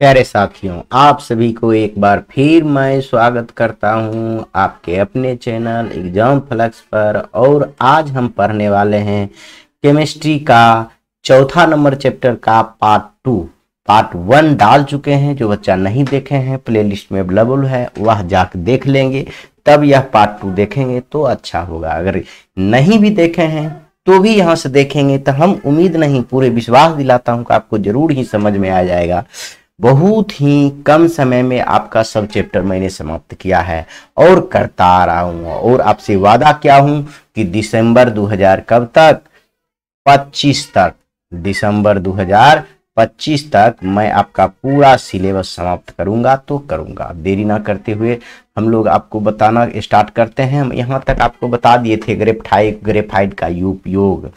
प्यारे साथियों, आप सभी को एक बार फिर मैं स्वागत करता हूं आपके अपने चैनल एग्जाम फ्लक्स पर। और आज हम पढ़ने वाले हैं केमिस्ट्री का चौथा नंबर चैप्टर का पार्ट 1 डाल चुके हैं। जो बच्चा नहीं देखे हैं प्लेलिस्ट में अवेलेबल है, वह जाकर देख लेंगे, तब यह पार्ट 2 देखेंगे तो अच्छा होगा। अगर नहीं भी देखे हैं तो भी यहाँ से देखेंगे तो हम उम्मीद नहीं पूरे विश्वास दिलाता हूँ कि आपको जरूर ही समझ में आ जाएगा। बहुत ही कम समय में आपका सब चैप्टर मैंने समाप्त किया है और करता आ रहा हूं। और आपसे वादा किया हूं कि दिसंबर 2000 कब तक 25 तक, दिसंबर 2025 तक मैं आपका पूरा सिलेबस समाप्त करूंगा तो करूंगा। देरी ना करते हुए हम लोग आपको बताना स्टार्ट करते हैं। हम यहाँ तक आपको बता दिए थे ग्रेफाइट का उपयोग,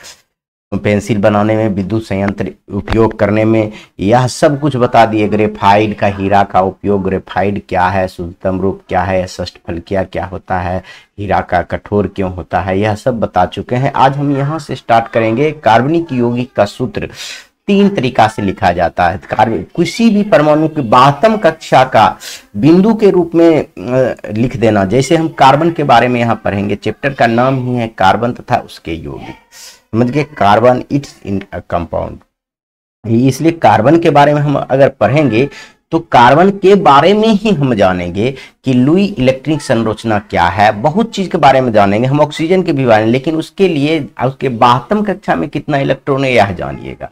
पेंसिल बनाने में, विद्युत संयंत्र उपयोग करने में, यह सब कुछ बता दिए। ग्रेफाइट का हीरा का उपयोग, ग्रेफाइट क्या है, शुद्धतम रूप क्या है, षष्ठफलकीय क्या होता है, हीरा का कठोर क्यों होता है, यह सब बता चुके हैं। आज हम यहाँ से स्टार्ट करेंगे। कार्बनिक यौगिक का सूत्र 3 तरीका से लिखा जाता है। किसी भी परमाणु की 12वीं कक्षा का बिंदु के रूप में लिख देना। जैसे हम कार्बन के बारे में यहाँ पढ़ेंगे, चैप्टर का नाम ही है कार्बन तथा उसके यौगिक। समझ गए, कार्बन इट्स इन कंपाउंड। इसलिए कार्बन के बारे में हम अगर पढ़ेंगे तो कार्बन के बारे में ही हम जानेंगे कि लुई इलेक्ट्रिक संरचना क्या है, बहुत चीज के बारे में जानेंगे। हम ऑक्सीजन के भी बारे में, लेकिन उसके लिए उसके 12वीं कक्षा में कितना इलेक्ट्रॉन है यह जानिएगा।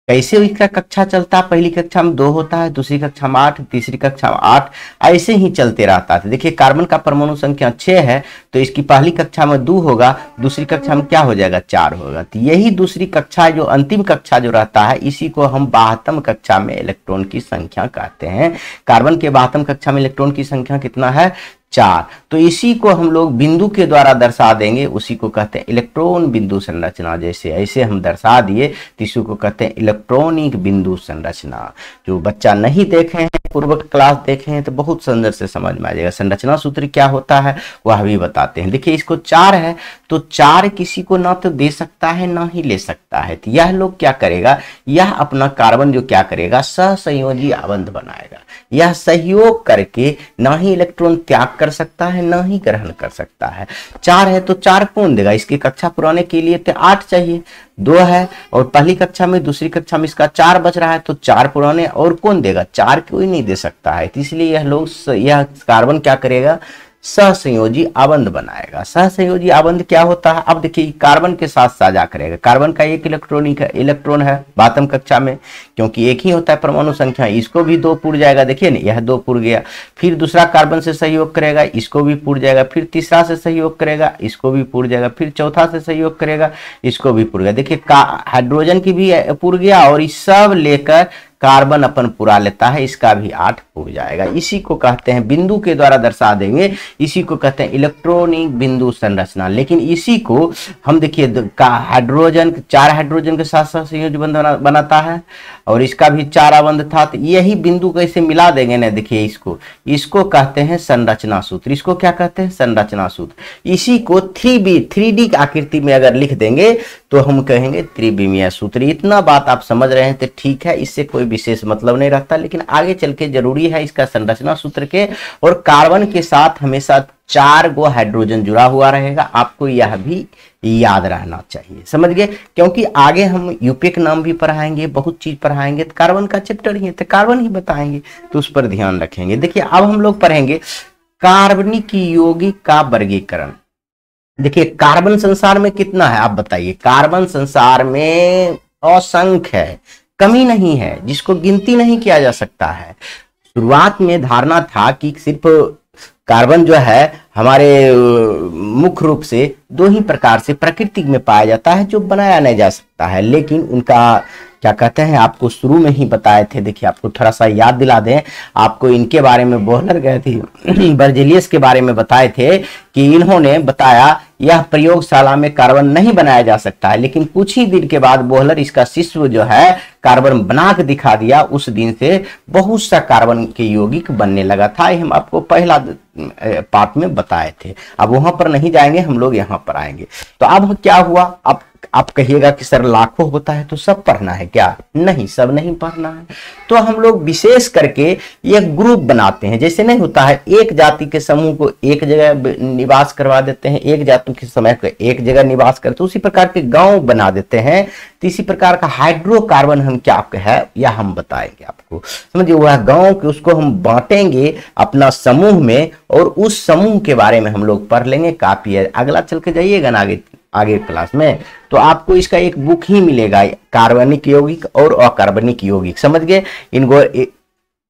कैसे इसका कक्षा चलता है, पहली कक्षा में 2 होता है, दूसरी कक्षा में 8, तीसरी कक्षा में 8, ऐसे ही चलते रहता है। देखिए कार्बन का परमाणु संख्या 6 है तो इसकी पहली कक्षा में 2 होगा, दूसरी कक्षा में क्या हो जाएगा, 4 होगा। तो यही दूसरी कक्षा जो अंतिम कक्षा जो रहता है, इसी को हम 12वीं कक्षा में इलेक्ट्रॉन की संख्या कहते हैं। कार्बन के 12वीं कक्षा में इलेक्ट्रॉन की संख्या कितना है, 4। तो इसी को हम लोग बिंदु के द्वारा दर्शा देंगे, उसी को कहते हैं इलेक्ट्रॉन बिंदु संरचना। जैसे ऐसे हम दर्शा दिए तो इसी को कहते हैं इलेक्ट्रॉनिक बिंदु संरचना। जो बच्चा नहीं देखे हैं, पूर्व क्लास देखे हैं तो बहुत सुंदर से समझ में आ जाएगा। संरचना सूत्र क्या होता है वह भी बताते हैं। देखिए इसको 4 है तो 4 किसी को ना तो दे सकता है ना ही ले सकता है। तो यह लोग क्या करेगा, यह अपना कार्बन जो क्या करेगा, सहसंयोजी आबंध बनाएगा। यह सहयोग करके ना ही इलेक्ट्रॉन त्याग कर सकता है ना ही ग्रहण कर सकता है। 4 है तो 4 कौन देगा, इसकी कक्षा पुराने के लिए तो 8 चाहिए। 2 है और पहली कक्षा में, दूसरी कक्षा में इसका 4 बच रहा है तो 4 पुराने और कौन देगा, 4 कोई नहीं दे सकता है। तो इसलिए यह कार्बन क्या करेगा, सहसंयोजी आबंध बनाएगा। सहसंयोजी आबंध क्या होता है, अब देखिए कार्बन के साथ साझा करेगा। कार्बन का एक इलेक्ट्रॉन है 12वीं कक्षा में, क्योंकि एक ही होता है परमाणु संख्या, इसको भी 2 पुर जाएगा। देखिए ना, यह 2 पुर गया। फिर दूसरा कार्बन से सहयोग करेगा, इसको भी पुर जाएगा। फिर तीसरा से सहयोग करेगा, इसको भी पुर जाएगा। फिर चौथा से सहयोग करेगा, इसको भी पुर गया। देखिए हाइड्रोजन की भी पुर गया और इस सब लेकर कार्बन अपन पुरा लेता है, इसका भी 8 पुर जाएगा। इसी को कहते हैं, बिंदु के द्वारा दर्शा देंगे, इसी को कहते हैं इलेक्ट्रॉनिक बिंदु संरचना। लेकिन इसी को हम देखिए हाइड्रोजन 4 हाइड्रोजन के साथ साथ संयोजी बंध बनाता है और इसका भी 4 आबंध था। तो यही बिंदु कैसे मिला देंगे ना, देखिए इसको कहते हैं संरचना सूत्र। इसको क्या कहते हैं, संरचना सूत्र। इसी को 3D आकृति में अगर लिख देंगे तो हम कहेंगे त्रिविमीय सूत्र। इतना बात आप समझ रहे हैं तो ठीक है, इससे कोई विशेष मतलब नहीं रखता, लेकिन आगे चल के जरूरी है इसका संरचना सूत्र के। और कार्बन के साथ हमेशा 4 गो हाइड्रोजन जुड़ा हुआ रहेगा, आपको यह भी याद रहना चाहिए। समझ गए, क्योंकि आगे हम यूपीए नाम भी पढ़ाएंगे, बहुत चीज पढ़ाएंगे। तो कार्बन का चैप्टर ही है तो कार्बन ही बताएंगे, तो उस पर ध्यान रखेंगे। देखिए अब हम लोग पढ़ेंगे कार्बनिक यौगिक का वर्गीकरण। देखिए कार्बन संसार में कितना है आप बताइए, कार्बन संसार में असंख्य है, कमी नहीं है, जिसको गिनती नहीं किया जा सकता है। शुरुआत में धारणा था कि सिर्फ कार्बन जो है हमारे मुख्य रूप से 2 ही प्रकार से प्रकृति में पाया जाता है जो बनाया नहीं जा सकता है। लेकिन उनका क्या कहते हैं, आपको शुरू में ही बताए थे। देखिए आपको थोड़ा सा याद दिला दें, आपको इनके बारे में बोहलर गए थे, बर्जेलियस के बारे में बताए थे कि इन्होंने बताया यह प्रयोगशाला में कार्बन नहीं बनाया जा सकता है। लेकिन कुछ ही दिन के बाद बोहलर इसका शिष्य जो है कार्बन बना के दिखा दिया। उस दिन से बहुत सा कार्बन के यौगिक बनने लगा था। हम आपको पहला पार्ट में बताए थे, अब वहां पर नहीं जाएंगे, हम लोग यहाँ पर आएंगे। तो अब क्या हुआ, अब आप कहिएगा कि सर लाखों होता है तो सब पढ़ना है क्या? नहीं, सब नहीं पढ़ना है। तो हम लोग विशेष करके एक ग्रुप बनाते हैं। जैसे नहीं होता है एक जाति के समूह को एक जगह निवास करवा देते हैं, एक जाति के समय को एक जगह निवास करते हैं, उसी प्रकार के गांव बना देते हैं। तो इसी प्रकार का हाइड्रोकार्बन हम क्या है या हम बताएंगे आपको, समझिए। वह गांव के उसको हम बांटेंगे अपना समूह में और उस समूह के बारे में हम लोग पढ़ लेंगे। काफी है, अगला चल के जाइएगा ना आगे क्लास में तो आपको इसका एक बुक ही मिलेगा, कार्बनिक यौगिक और अकार्बनिक यौगिक, समझ गए। इनको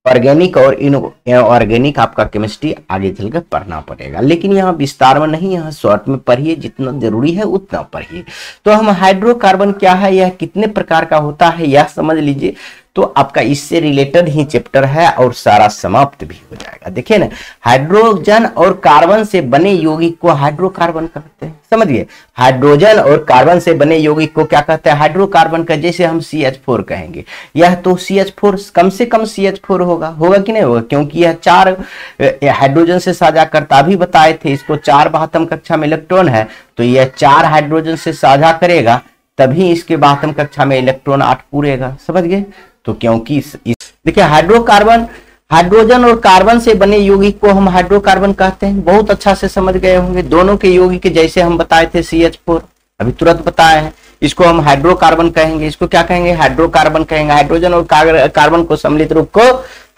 ऑर्गेनिक और इनऑर्गेनिक आपका केमिस्ट्री आगे चलकर पढ़ना पड़ेगा, लेकिन यहाँ विस्तार में नहीं, यहाँ शॉर्ट में पढ़िए, जितना जरूरी है उतना पढ़िए। तो हम हाइड्रोकार्बन क्या है, यह कितने प्रकार का होता है यह समझ लीजिए, तो आपका इससे रिलेटेड ही चैप्टर है और सारा समाप्त भी हो जाएगा। देखिए ना, हाइड्रोजन और कार्बन से बने यौगिक को हाइड्रोकार्बन कहते हैं, समझिए। हाइड्रोजन और कार्बन से बने यौगिक को क्या कहते हैं? हाइड्रोकार्बन का। जैसे हम CH4 कहेंगे, यह तो CH4 कम से कम CH4 होगा कि नहीं होगा, क्योंकि यह 4 हाइड्रोजन से साझा करता, अभी बताए थे इसको 4 बाहतम कक्षा में इलेक्ट्रॉन है, तो यह 4 हाइड्रोजन से साझा करेगा, तभी इसके बाहतम कक्षा में इलेक्ट्रॉन 8 पूरेगा, समझ गए। तो क्योंकि देखिए हाइड्रोकार्बन, हाइड्रोजन और कार्बन से बने यौगिक को हम हाइड्रोकार्बन कहते हैं। बहुत अच्छा से समझ गए होंगे। दोनों के यौगिक जैसे हम बताए थे CH4, अभी तुरंत बताए हैं, इसको हम हाइड्रोकार्बन कहेंगे। इसको क्या कहेंगे? हाइड्रोकार्बन कहेंगे। हाइड्रोजन और कार्बन को सम्मिलित रूप को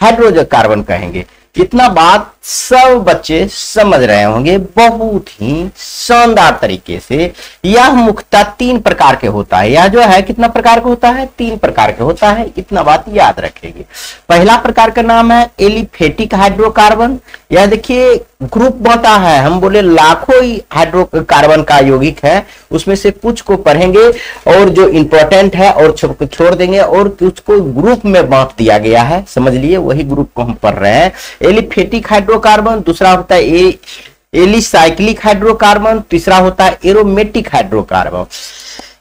हाइड्रोजन कार्बन कहेंगे। इतना बात सब बच्चे समझ रहे होंगे बहुत ही शानदार तरीके से। यह मुख्यतः 3 प्रकार के होता है। यह जो है कितना प्रकार का होता है? 3 प्रकार के होता है, इतना बात याद रखेंगे। पहला प्रकार का नाम है एलिफेटिक हाइड्रोकार्बन। यह देखिए ग्रुप बांटा है, हम बोले लाखों ही हाइड्रोकार्बन का यौगिक है, उसमें से कुछ को पढ़ेंगे और जो इंपॉर्टेंट है और छोड़ देंगे, और कुछ को ग्रुप में बांट दिया गया है, समझ लिए, वही ग्रुप को हम पढ़ रहे हैं। एलिफेटिक हाइड्रोकार्बन, दूसरा होता है एलिसाइक्लिक हाइड्रोकार्बन, तीसरा होता है एरोमेटिक हाइड्रोकार्बन।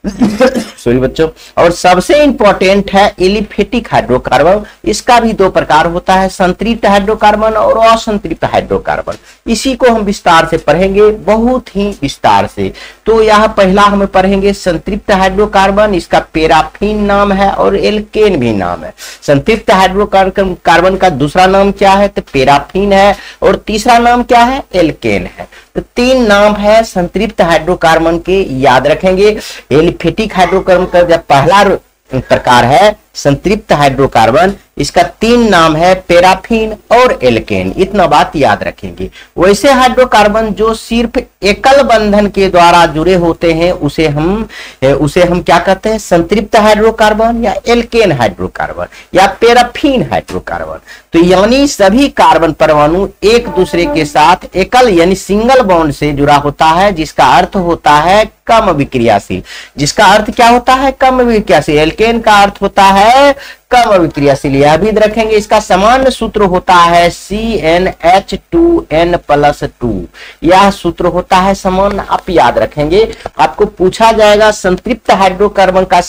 सॉरी बच्चों, और सबसे इंपॉर्टेंट है एलिफेटिक हाइड्रोकार्बन। इसका भी 2 प्रकार होता है, संतृप्त हाइड्रोकार्बन और असंतृप्त हाइड्रोकार्बन। इसी को हम विस्तार से पढ़ेंगे, बहुत ही विस्तार से। तो यह पहला हम पढ़ेंगे संतृप्त हाइड्रोकार्बन, इसका पैराफिन नाम है और एल्केन भी नाम है। संतृप्त हाइड्रोकार्बन का दूसरा नाम क्या है? तो पैराफिन है, और तीसरा नाम क्या है? एल्केन है। तो 3 नाम है संतृप्त हाइड्रोकार्बन के, याद रखेंगे। एलिफेटिक हाइड्रोकार्बन का जब पहला प्रकार है संतृप्त हाइड्रोकार्बन, इसका 3 नाम है पैराफिन और एल्केन, इतना बात याद रखेंगे। वैसे हाइड्रोकार्बन जो सिर्फ एकल बंधन के द्वारा जुड़े होते हैं उसे हम क्या कहते हैं? संतृप्त हाइड्रोकार्बन या एल्केन हाइड्रोकार्बन या पैराफिन हाइड्रोकार्बन। तो यानी सभी कार्बन परमाणु एक दूसरे के साथ एकल यानी सिंगल बॉन्ड से जुड़ा होता है, जिसका अर्थ होता है कम विक्रियाशील। जिसका अर्थ क्या होता है? कम विक्रियाशील। एल्केन का अर्थ होता है कम विक्रियाशील। यह भी रखेंगे। इसका सामान्य सूत्र होता है CnH2n+2। यह सूत्र होता है सामान्य, आप याद रखेंगे। आपको पूछा जाएगा संतृप्त हाइड्रोकार्बन का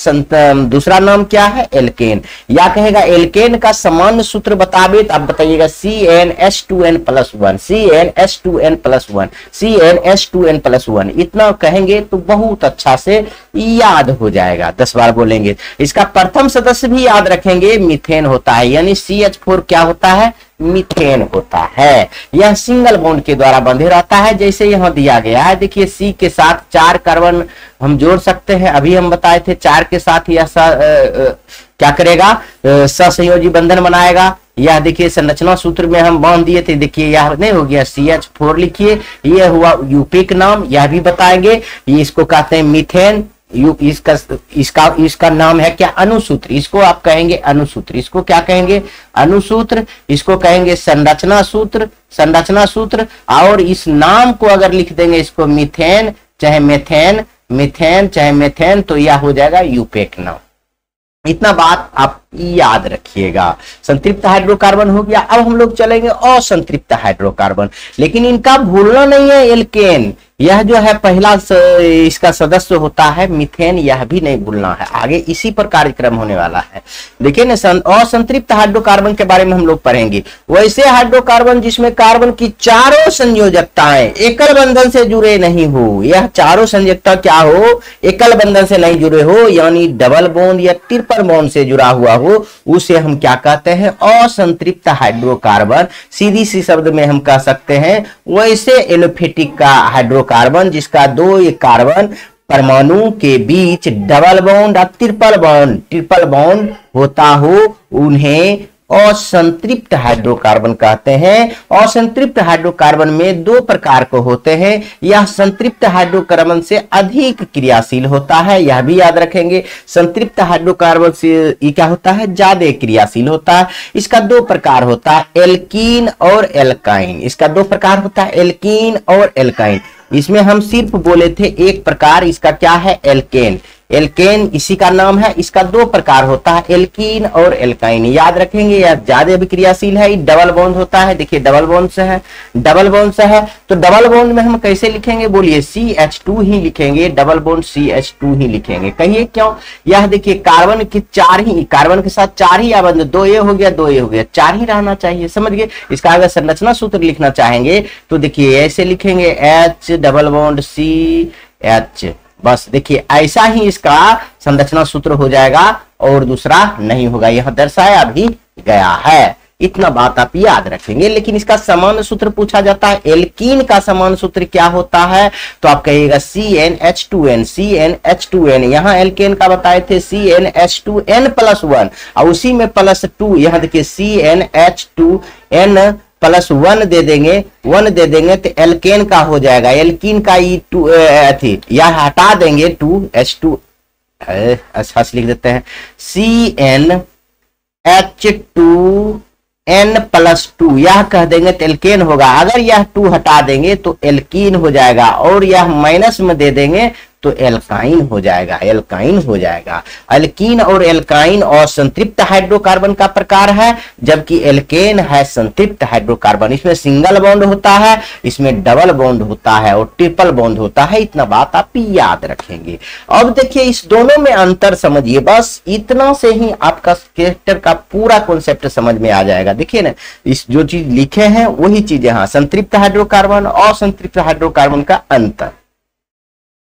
दूसरा नाम क्या है? एल्केन। या कहेगा एल्केन का सामान्य सूत्र बतावे, तो आप बताइएगा CnH2n+1, CnH2n+1, CnH2n+1। इतना कहेंगे तो बहुत अच्छा से याद हो जाएगा, 10 बार बोलेंगे। इसका प्रथम सदस्य भी याद रखेंगे, मीथेन होता है। यानी CH4 क्या होता है? मीथेन होता है। यह सिंगल बॉन्ड के द्वारा बंधे रहता है, जैसे यहां दिया गया है। देखिए C के साथ 4 कार्बन हम जोड़ सकते हैं, अभी हम बताए थे 4 के साथ यह क्या करेगा? सहसंयोजी बंधन बनाएगा। यह देखिए संरचना सूत्र में हम बांध दिए थे, देखिए यह नहीं हो गया, CH4 लिखिए, यह हुआ यूपिक नाम, यह भी बताएंगे। ये इसको कहते हैं मीथेन। इसका नाम है क्या? अणुसूत्र। इसको आप कहेंगे अणुसूत्र। इसको क्या कहेंगे? अणुसूत्र। इसको कहेंगे संरचना सूत्र, संरचना सूत्र। और इस नाम को अगर लिख देंगे इसको मीथेन चाहे मेथेन, मीथेन चाहे मेथेन, तो यह हो जाएगा यूपेक नाम। इतना बात आप याद रखिएगा। संतृप्त हाइड्रोकार्बन हो गया। अब हम लोग चलेंगे असंतृप्त हाइड्रोकार्बन, लेकिन इनका भूलना नहीं है एल्केन। यह जो है पहला इसका सदस्य होता है मीथेन, यह भी नहीं भूलना है, आगे इसी पर कार्यक्रम होने वाला है। देखिए ना, असंतृप्त हाइड्रोकार्बन के बारे में हम लोग पढ़ेंगे। वैसे हाइड्रोकार्बन जिसमें कार्बन की चारों संयोजकताएं एकल बंधन से जुड़े नहीं हो, यह चारों संयोजकता क्या हो, एकल बंधन से नहीं जुड़े हो, यानी डबल बॉन्ड या ट्रिपल बॉन्ड से जुड़ा हुआ हो, उसे हम क्या कहते हैं, असंतृप्त हाइड्रोकार्बन। सीधी सी शब्द में हम कह सकते हैं वैसे एलोफेटिक का हाइड्रोकार्बन जिसका दो एक कार्बन परमाणु के बीच डबल बॉन्ड या ट्रिपल बॉन्ड होता हो, उन्हें असंतृप्त हाइड्रोकार्बन कहते हैं। असंतृप्त हाइड्रोकार्बन में दो प्रकार के होते हैं, यह संतृप्त हाइड्रोकार्बन से अधिक क्रियाशील होता है, यह भी याद रखेंगे। संतृप्त हाइड्रोकार्बन से ये क्या होता है, ज्यादा क्रियाशील होता है। इसका दो प्रकार होता है, एल्कीन और एल्काइन। इसका दो प्रकार होता है, एल्कीन और एल्काइन। इसमें हम सिर्फ बोले थे एक प्रकार, इसका क्या है, एल्केन। एल्केन इसी का नाम है। इसका दो प्रकार होता है, एल्कीन और एल्काइन। याद रखेंगे, यह ज्यादा अभिक्रियाशील है, डबल बॉन्ड होता है। देखिए डबल बॉन्ड से है, डबल बॉन्ड से है, तो डबल बॉन्ड में हम कैसे लिखेंगे, बोलिए CH2 ही लिखेंगे, डबल बॉन्ड CH2 ही लिखेंगे। कहिए क्यों, यह देखिए कार्बन के चार ही, कार्बन के साथ चार ही आबंध, दो ये हो गया, दो ये हो गया, चार ही रहना चाहिए, समझ गए। इसका अगर संरचना सूत्र लिखना चाहेंगे तो देखिए ऐसे लिखेंगे, H डबल बॉन्ड CH। बस देखिए ऐसा ही इसका संरचना सूत्र हो जाएगा और दूसरा नहीं होगा, यह दर्शाया भी गया है। इतना बात आप याद रखेंगे। लेकिन इसका समान सूत्र पूछा जाता है, एल्कीन का समान सूत्र क्या होता है, तो आप कहिएगा CnH2n। CnH2n, यहाँ एल्केन का बताए थे CnH2n+1 और उसी में +2, यहाँ देखिए CnH2n +1 दे देंगे, 1 दे देंगे तो एल्केन का हो जाएगा। एल्कीन का यह हटा देंगे 2H2, अच्छा लिख देते हैं CnH2n+2, यह कह देंगे तो एल्केन होगा। अगर यह 2 हटा देंगे तो एल्कीन हो जाएगा और यह माइनस में दे देंगे तो एल्काइन हो जाएगा, एल्काइन हो जाएगा। एल्कीन और एल्काइन और संतृप्त हाइड्रोकार्बन का प्रकार है, जबकि एल्केन है संतृप्त हाइड्रोकार्बन। इसमें सिंगल बॉन्ड होता है, इसमें डबल बॉन्ड होता है और ट्रिपल बॉन्ड होता है। इतना बात आप याद रखेंगे। अब देखिए इस दोनों में अंतर समझिए, बस इतना से ही आपका कैरेक्टर का पूरा कॉन्सेप्ट समझ में आ जाएगा। देखिए ना, इस जो चीज लिखे हैं वही चीज यहाँ, संतृप्त हाइड्रोकार्बन और संतृप्त हाइड्रोकार्बन का अंतर।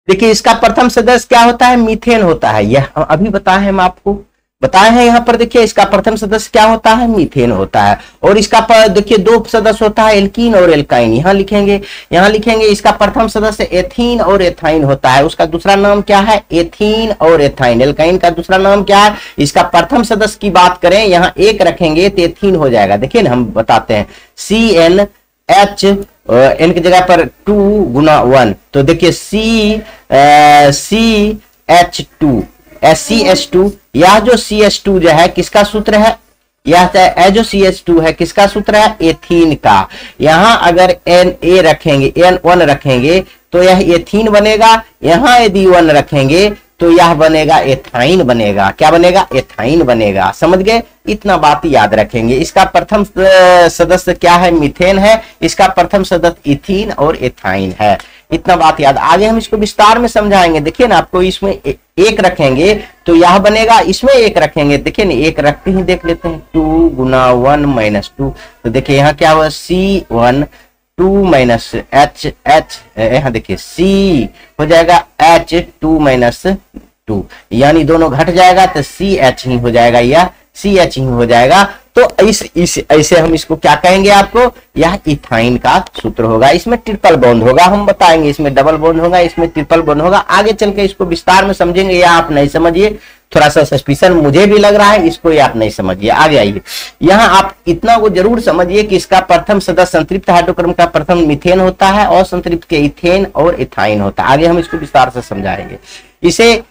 देखिए इसका प्रथम सदस्य क्या होता है, मीथेन होता है। यह अभी बताए हैं, हम आपको बताए हैं यहाँ पर। देखिए इसका प्रथम सदस्य क्या होता है, मीथेन होता है। और इसका देखिए दो सदस्य होता है, एल्कीन और एल्काइन। यहाँ लिखेंगे इसका प्रथम सदस्य एथीन और एथाइन होता है। उसका दूसरा नाम क्या है, एथीन और एथाइन। एल्काइन का दूसरा नाम क्या है। इसका प्रथम सदस्य की बात करें, यहाँ एक रखेंगे तो एथीन हो जाएगा। देखिए ना, हम बताते हैं CnH, n की जगह पर 2 गुना 1, तो देखिए CH2, यह जो CH2 जो है किसका सूत्र है, यह जो CH2 है किसका सूत्र है, एथीन का। यहाँ अगर Na रखेंगे, N1 रखेंगे तो यह एथीन बनेगा। यहाँ यदि 1 रखेंगे तो यह बनेगा एथाइन बनेगा। क्या बनेगा, एथाइन बनेगा। समझ गए, इतना बात याद रखेंगे। इसका प्रथम सदस्य क्या है, मीथेन है। इसका प्रथम सदस्य इथीन और एथाइन है। इतना बात याद। आगे हम इसको विस्तार में समझाएंगे। देखिए ना, आपको इसमें एक रखेंगे तो यह बनेगा, इसमें एक रखेंगे, देखिए ना, एक रखते ही देख लेते हैं, 2 गुना 1 - 2, तो देखिए यहाँ क्या हुआ, C1 2 - H, यहाँ देखिए C हो जाएगा H2 - 2, यानी दोनों घट जाएगा तो CH ही हो जाएगा, या CH ही हो जाएगा। तो ऐसे हम इसको क्या कहेंगे, आपको यह इथाइन का सूत्र होगा। इसमें ट्रिपल बॉन्ड होगा, हम बताएंगे। इसमें डबल बॉन्ड होगा, इसमें ट्रिपल बॉन्ड होगा। आगे चल के इसको विस्तार में समझेंगे, या आप नहीं समझिए, थोड़ा सा सस्पिशन मुझे भी लग रहा है, इसको आप नहीं समझिए। आगे आइए, यहाँ आप इतना को जरूर समझिए कि इसका प्रथम सदस्य संतृप्त हाइड्रोकार्बन का प्रथम मीथेन होता है और संतृप्त के इथेन और इथाइन होता है। आगे हम इसको विस्तार से समझाएंगे। इसे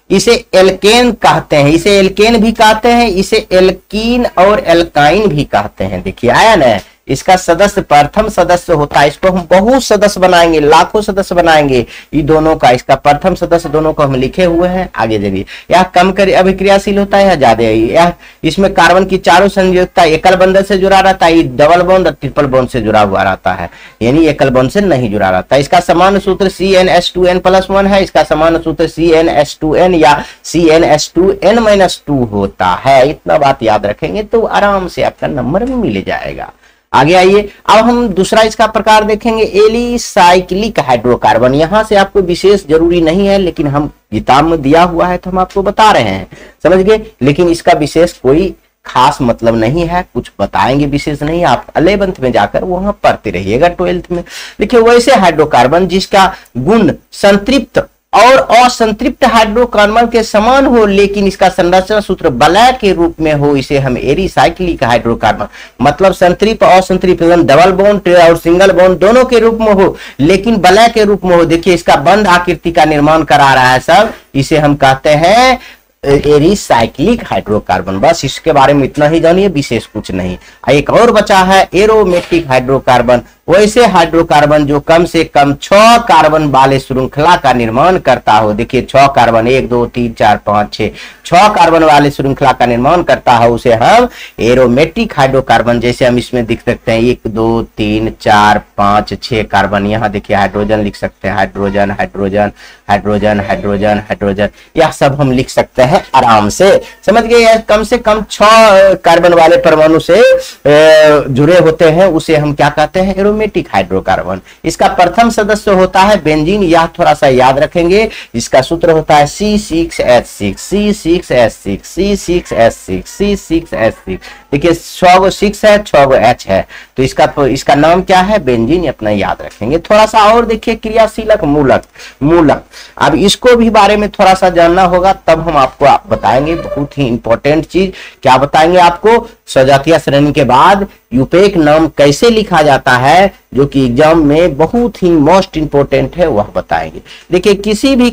एल्केन कहते हैं, इसे एल्केन भी कहते हैं, इसे एल्कीन और एल्काइन भी कहते हैं। देखिए आया ना, इसका सदस्य प्रथम सदस्य होता है, इसको हम बहुत सदस्य बनाएंगे, लाखों सदस्य बनाएंगे। ये दोनों का, इसका प्रथम सदस्य दोनों को हम लिखे हुए हैं, आगे देखिए। यह कम कर अभिक्रियाशील होता है या ज्यादा है। यह इसमें कार्बन की चारों संयोजकता एकल बंधन से जुड़ा रहता है, ये डबल बॉन्ड और ट्रिपल बॉन्ड से जुड़ा हुआ रहता है, यानी एकल बॉन्ड से नहीं जुड़ा रहता है। इसका समान सूत्र CnH2n+1 है, इसका समान सूत्र CnH2n या CnH2n-2 होता है। इतना बात याद रखेंगे तो आराम से आपका नंबर भी मिल जाएगा। आगे आइए, अब हम दूसरा इसका प्रकार देखेंगे, एलिसाइक्लिक हाइड्रोकार्बन। यहां से आपको विशेष जरूरी नहीं है, लेकिन हम किताब में दिया हुआ है तो हम आपको बता रहे हैं, समझ गए। लेकिन इसका विशेष कोई खास मतलब नहीं है, कुछ बताएंगे विशेष नहीं, आप 11th में जाकर वहां पढ़ते रहिएगा 12th में। देखिए, वैसे हाइड्रोकार्बन जिसका गुण संतृप्त और असंतृप्त हाइड्रोकार्बन के समान हो, लेकिन इसका संरचना सूत्र वलय के रूप में हो, इसे हम एरिसाइक्लिक हाइड्रोकार्बन, मतलब संतृप्त और असंतृप्त डबल बॉन्ड और सिंगल बॉन्ड दोनों के रूप में हो, लेकिन वलय के रूप में हो। देखिए, इसका बंध आकृति का निर्माण करा रहा है सब, इसे हम कहते हैं एरिसाइक्लिक हाइड्रोकार्बन। बस इसके बारे में इतना ही जानिए, विशेष कुछ नहीं। एक और बचा है एरोमेटिक हाइड्रोकार्बन, वैसे हाइड्रोकार्बन जो कम से कम 6 कार्बन वाले श्रृंखला का निर्माण करता हो। देखिए, 6 कार्बन, 1 2 3 4 5 6 कार्बन वाले श्रृंखला का निर्माण करता है, उसे हम एरोमेटिक हाइड्रोकार्बन, जैसे हम इसमें दिख सकते हैं 1 2 3 4 5 6 कार्बन। यहाँ देखिए हाइड्रोजन लिख सकते हैं, hydrogen hydrogen hydrogen hydrogen hydrogen, यह सब हम लिख सकते हैं आराम से, समझ गए। कम से कम 6 कार्बन वाले परमाणु से जुड़े होते हैं, उसे हम क्या कहते हैं, एरोमेटिक हाइड्रोकार्बन। इसका प्रथम सदस्य होता है बेंजीन, यह थोड़ा सा याद रखेंगे। इसका सूत्र होता है C6H6 C6H6 C6H6 C6H6। देखिए 6 6 है, 6 H है, तो इसका नाम क्या है, बेंजीन, अपना याद रखेंगे। थोड़ा सा और देखिए, क्रियाशीलक मूलक। अब इसको भी बारे में थोड़ा सा जानना होगा, तब हम आपको बताएंगे। बहुत ही इंपॉर्टेंट चीज क्या बताएंगे आपको, सजातीय श्रेणी के बाद यूपेक नाम कैसे लिखा जाता है, जो कि एग्जाम में बहुत ही मोस्ट इंपोर्टेंट है, वह बताएंगे। देखिए, किसी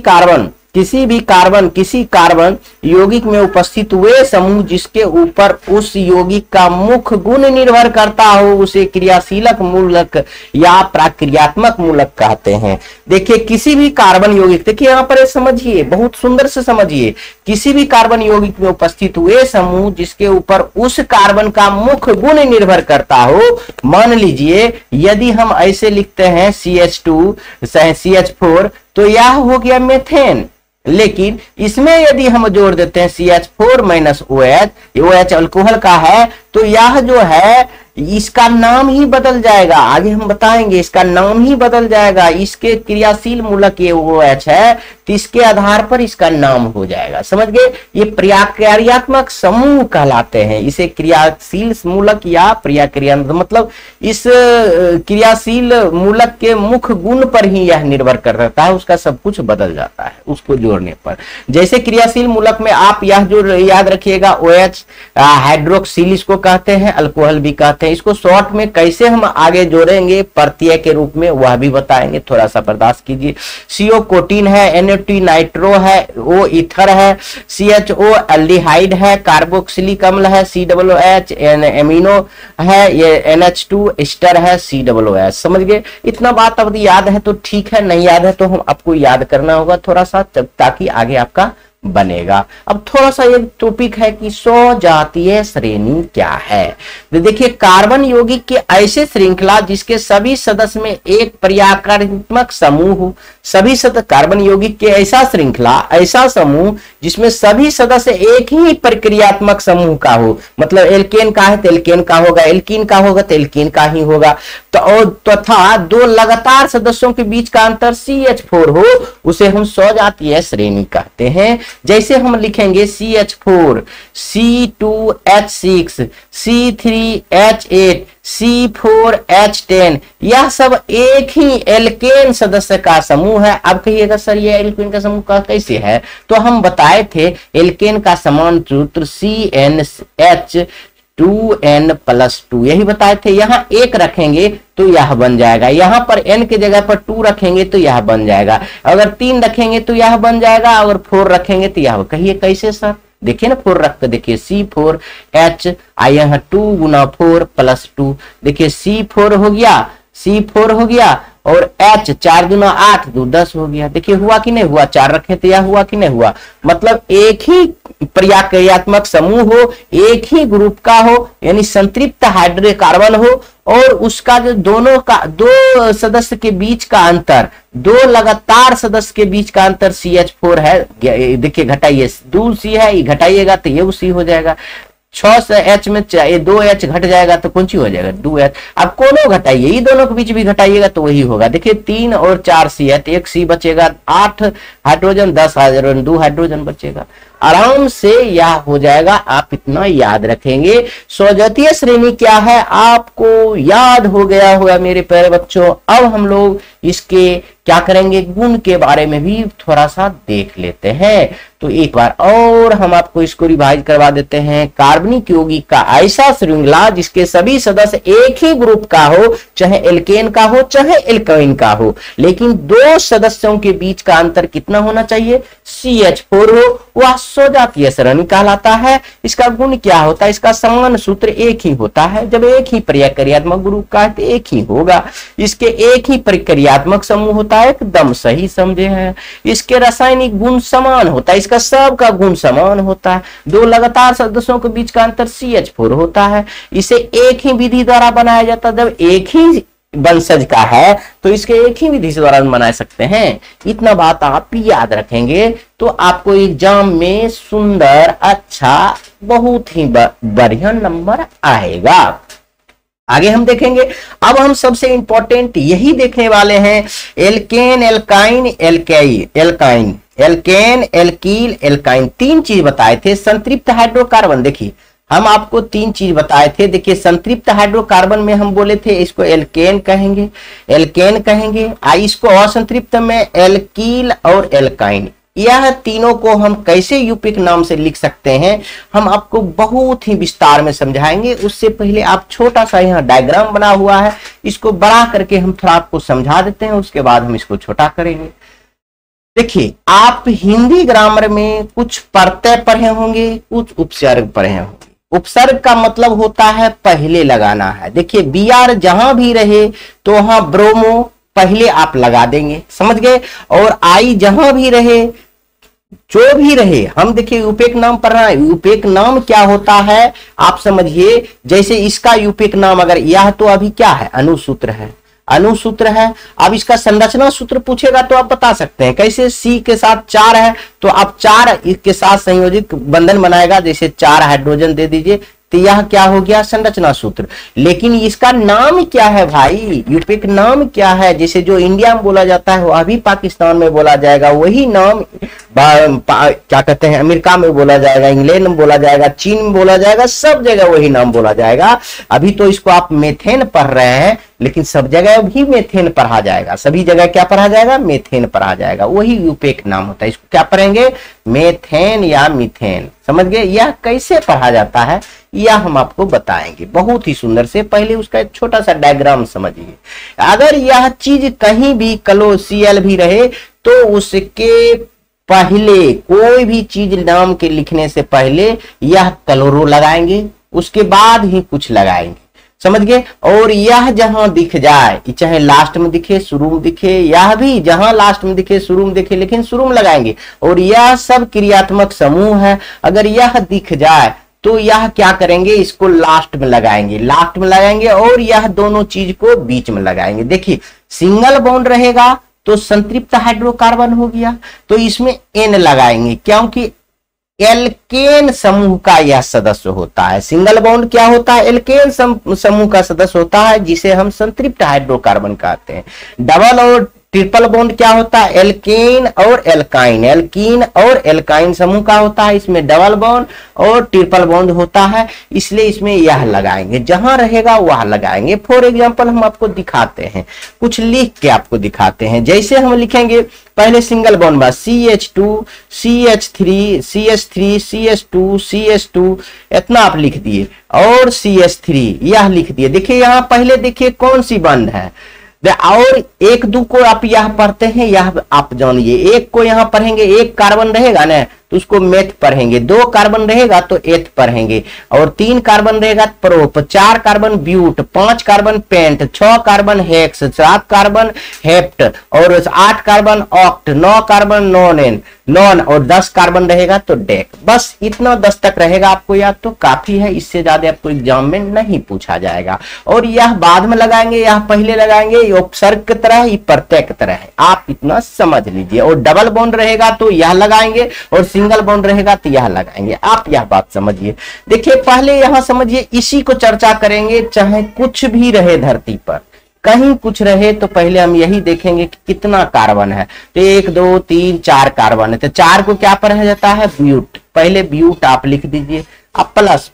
कार्बन यौगिक में उपस्थित वे समूह जिसके ऊपर उस यौगिक का मुख्य गुण निर्भर करता हो, उसे क्रियाशीलक मूलक या प्रक्रियात्मक मूलक कहते हैं। देखिए, किसी भी कार्बन यौगिक, देखिए यहाँ पर समझिए, बहुत सुंदर से समझिए, किसी भी कार्बन यौगिक में उपस्थित हुए समूह जिसके ऊपर उस कार्बन का मुख्य गुण निर्भर करता हो। मान लीजिए यदि हम ऐसे लिखते हैं CH2 CH4, तो यह हो गया मेथेन, लेकिन इसमें यदि हम जोड़ देते हैं CH4 OH, OH अल्कोहल का है, तो यह जो है इसका नाम ही बदल जाएगा। आगे हम बताएंगे, इसका नाम ही बदल जाएगा। इसके क्रियाशील मूलक ये OH है, तो इसके आधार पर इसका नाम हो जाएगा, समझ गए। ये प्रक्रियात्मक समूह कहलाते हैं। इसे क्रियाशील मूलक या प्रक्रियात्मक, मतलब इस क्रियाशील मूलक के मुख्य गुण पर ही यह निर्भर कर रहता है, उसका सब कुछ बदल जाता है उसको जोड़ने पर। जैसे क्रियाशील मूलक में आप यह जो याद रखिएगा, OH हाइड्रोक्सिल इसको कहते हैं, अल्कोहल भी कहते हैं। इसको शॉर्ट में कैसे हम आगे जोड़ेंगे प्रत्यय के रूप में, वह भी बताएंगे, थोड़ा सा बर्दाश्त कीजिए। CO कोटीन है, NO2 नाइट्रो है, O ईथर है, CHO एल्डिहाइड है, कार्बोक्सिलिक अम्ल है, COOH एमिनो है, ये NH2 एस्टर है, COOH। समझ गए। इतना बात अब याद है तो ठीक है, नहीं याद है तो हम आपको याद करना होगा थोड़ा सा, ताकि आगे आपका बनेगा। अब थोड़ा सा ये टॉपिक है कि सजातीय श्रेणी क्या है। तो देखिए, कार्बन यौगिक के ऐसे श्रृंखला जिसके सभी सदस्य में एक प्रक्रियात्मक समूह हो। सभी कार्बन यौगिक के ऐसा श्रृंखला, ऐसा समूह जिसमें सभी सदस्य एक ही प्रक्रियात्मक समूह का हो, मतलब एल्केन का है तो एल्केन का होगा, एल्कीन का होगा तो एल्कीन का ही होगा, तो तथा दो लगातार सदस्यों के बीच का अंतर CH4 हो, उसे हम सजातीय श्रेणी कहते हैं। जैसे हम लिखेंगे CH4 C2H6 C3H8 C4H10, यह सब एक ही एल्केन सदस्य का समूह है। अब कहिएगा सर ये एल्केन का समूह का कैसे है, तो हम बताए थे एल्केन का समान सूत्र CnH2n+2, यही बताए थे। यहाँ 1 रखेंगे तो यह बन जाएगा, यहाँ पर n के जगह पर 2 रखेंगे तो यह बन जाएगा, अगर 3 रखेंगे तो यह बन जाएगा, अगर 4 रखेंगे तो यह। कहिए कैसे सर, देखिए ना 4 रख के देखिए C4H आया है 2 गुना 4 प्लस 2, देखिए C4 हो गया, C4 हो गया और H 4 गुना 8 2 10 हो गया। देखिए हुआ कि नहीं हुआ, 4 रखे तो यह हुआ कि नहीं हुआ। मतलब एक ही प्रक्रियात्मक समूह हो, एक ही ग्रुप का हो, यानी संतृप्त हाइड्रोकार्बन हो और उसका जो दोनों का दो सदस्य के बीच का अंतर, दो लगातार सदस्य के बीच का अंतर CH4 है। देखिए घटाइए 2C है, ये घटाइएगा तो ये उसी हो जाएगा। 6 से H में 2H घट जाएगा तो कौन सी हो जाएगा 2H। अब कोनो घटाइए, ये दोनों के बीच भी घटाइएगा तो वही होगा। देखिए 3 और 4 C है तो 1 C बचेगा, 8 हाइड्रोजन 10 हाइड्रोजन 2 हाइड्रोजन बचेगा। आराम से यह हो जाएगा, आप इतना याद रखेंगे। स्वजातीय श्रेणी क्या है आपको याद हो गया होगा मेरे प्यारे बच्चों। अब हम लोग इसके क्या करेंगे, गुण के बारे में भी थोड़ा सा देख लेते हैं। तो एक बार और हम आपको इसको रिवाइज करवा देते हैं। कार्बनिक यौगिक का ऐसा श्रृंखला जिसके सभी सदस्य एक ही ग्रुप का हो, चाहे एल्केन का हो चाहे एल्काइन का हो, लेकिन दो सदस्यों के बीच का अंतर कितना होना चाहिए, CH4 हो, वह स्वजातीय श्रेणी कहलाता है। इसका गुण क्या होता है, इसका समान सूत्र एक ही होता है। जब एक ही प्रक्रियात्मक ग्रुप का है तो एक ही होगा। इसके एक ही प्रक्रियात्मक समूह होता है, एकदम सही समझे हैं। इसके रासायनिक गुण समान होता है, इसका सबका गुण समान होता है। दो लगातार सदस्यों के बीच का अंतर CH4 होता है। इसे एक ही विधि द्वारा बनाया जाता है। जब एक ही वंशज का है तो इसके एक ही विधि से द्वारा बना सकते हैं। इतना बात आप याद रखेंगे तो आपको एग्जाम में सुंदर, अच्छा, बहुत ही बढ़िया नंबर आएगा। आगे हम देखेंगे। अब हम सबसे इंपॉर्टेंट यही देखने वाले हैं, alkane, alkyne, alkyne, alkane, alkyl, alkyne. 3 चीज बताए थे। संतृप्त हाइड्रोकार्बन, देखिए हम आपको 3 चीज बताए थे। देखिए संतृप्त हाइड्रोकार्बन में हम बोले थे इसको एल्केन कहेंगे, एल्केन कहेंगे। इसको असंतृप्त में एल्कील और एल्काइन। यह तीनों को हम कैसे यूपिक नाम से लिख सकते हैं हम आपको बहुत ही विस्तार में समझाएंगे। उससे पहले आप छोटा सा यहाँ डायग्राम बना हुआ है, इसको बड़ा करके हम थोड़ा आपको समझा देते हैं, उसके बाद हम इसको छोटा करेंगे। देखिए आप हिंदी ग्रामर में कुछ प्रत्यय पढ़े होंगे, कुछ उपसर्ग पढ़े होंगे। उपसर्ग का मतलब होता है पहले लगाना है। देखिए Br जहां भी रहे तो वहां ब्रोमो पहले आप लगा देंगे, समझ गए। और आई जहां भी रहे, जो भी रहे, हम देखिए यूपेक नाम पढ़ रहा है। यूपेक नाम क्या होता है आप समझिए, जैसे इसका यूपेक नाम अगर यह तो अभी क्या है, अनुसूत्र है, अनुसूत्र है। अब इसका संरचना सूत्र पूछेगा तो आप बता सकते हैं कैसे। C के साथ 4 है तो आप 4 के साथ संयोजित बंधन बनाएगा, जैसे 4 हाइड्रोजन दे दीजिए तो यह क्या हो गया, संरचना सूत्र। लेकिन इसका नाम क्या है भाई, यूपिक नाम क्या है। जैसे जो इंडिया में बोला जाता है वह भी पाकिस्तान में बोला जाएगा, वही नाम क्या कहते हैं अमेरिका में बोला जाएगा, इंग्लैंड में बोला जाएगा, चीन में बोला जाएगा, सब जगह वही नाम बोला जाएगा। अभी तो इसको आप मेथेन पढ़ रहे हैं, लेकिन सब जगह भी मेथेन पढ़ा जाएगा। सभी जगह क्या पढ़ा जाएगा, मेथेन पढ़ा जाएगा। वही यूपेक नाम होता है। इसको क्या पढ़ेंगे, मेथेन या मीथेन, समझ गए। यह कैसे पढ़ा जाता है यह हम आपको बताएंगे बहुत ही सुंदर से। पहले उसका एक छोटा सा डायग्राम समझिए। अगर यह चीज कहीं भी कलोसीएल भी रहे तो उसके पहले कोई भी चीज नाम के लिखने से पहले यह क्लोरो लगाएंगे, उसके बाद ही कुछ लगाएंगे, समझ गए। और यह जहां दिख जाए, चाहे लास्ट में दिखे शुरू में दिखे, यह भी जहां लास्ट में दिखे शुरू में दिखे, लेकिन शुरू में लगाएंगे। और यह सब क्रियात्मक समूह है, अगर यह दिख जाए तो यह क्या करेंगे, इसको लास्ट में लगाएंगे, लास्ट में लगाएंगे और यह दोनों चीज को बीच में लगाएंगे। देखिए सिंगल बॉन्ड रहेगा तो संतृप्त हाइड्रोकार्बन हो गया, तो इसमें N लगाएंगे क्योंकि एल्केन समूह का यह सदस्य होता है। सिंगल बॉन्ड क्या होता है, एल्केन समूह का सदस्य होता है, जिसे हम संतृप्त हाइड्रोकार्बन कहते हैं। डबल और ट्रिपल बॉन्ड क्या होता है, एल्केन और एल्काइन, एल्कीन और एल्काइन समूह का होता है। इसमें डबल बॉन्ड और ट्रिपल बॉन्ड होता है, इसलिए इसमें यह लगाएंगे, जहां रहेगा वह लगाएंगे। फॉर एग्जांपल हम आपको दिखाते हैं, कुछ लिख के आपको दिखाते हैं। जैसे हम लिखेंगे पहले सिंगल बॉन्ड में CH2 CH3 CH3 CH2 CH2 इतना आप लिख दिए और CH3 यह लिख दिए। देखिए यहाँ पहले देखिए कौन सी बॉन्ड है, और 1 2 को आप यह पढ़ते हैं, यह आप जानिए। 1 को यहां पढ़ेंगे, 1 कार्बन रहेगा ना तो उसको मेथ पढ़ेंगे, 2 कार्बन रहेगा तो एथ पढ़ेंगे, और 3 कार्बन रहेगा prop, 4 carbon but, 5 carbon pent, 6 carbon hex, 7 carbon hept, और 8 कार्बन ऑक्ट, 9 कार्बन नॉन, और 10 कार्बन रहेगा तो डेक। बस इतना 10 तक रहेगा आपको याद तो काफी है, इससे ज्यादा आपको एग्जाम में नहीं पूछा जाएगा। और यह बाद में लगाएंगे, यह पहले लगाएंगे, ये उपसर्ग की तरह, ये प्रत्यय की तरह है, आप इतना समझ लीजिए। और डबल बॉन्ड रहेगा तो यह लगाएंगे, और सिंगल बॉन्ड रहेगा तो यह लगाएंगे, आप यह बात समझिए। देखिए पहले यहां समझिए, इसी को चर्चा करेंगे, चाहे कुछ भी रहे धरती पर, कहीं कुछ रहे तो पहले हम यही देखेंगे कि कितना कार्बन है। तो 1 2 3 4 कार्बन है, तो 4 को क्या पढ़ा जाता है, ब्यूट, पहले ब्यूट आप लिख दीजिए, अब प्लस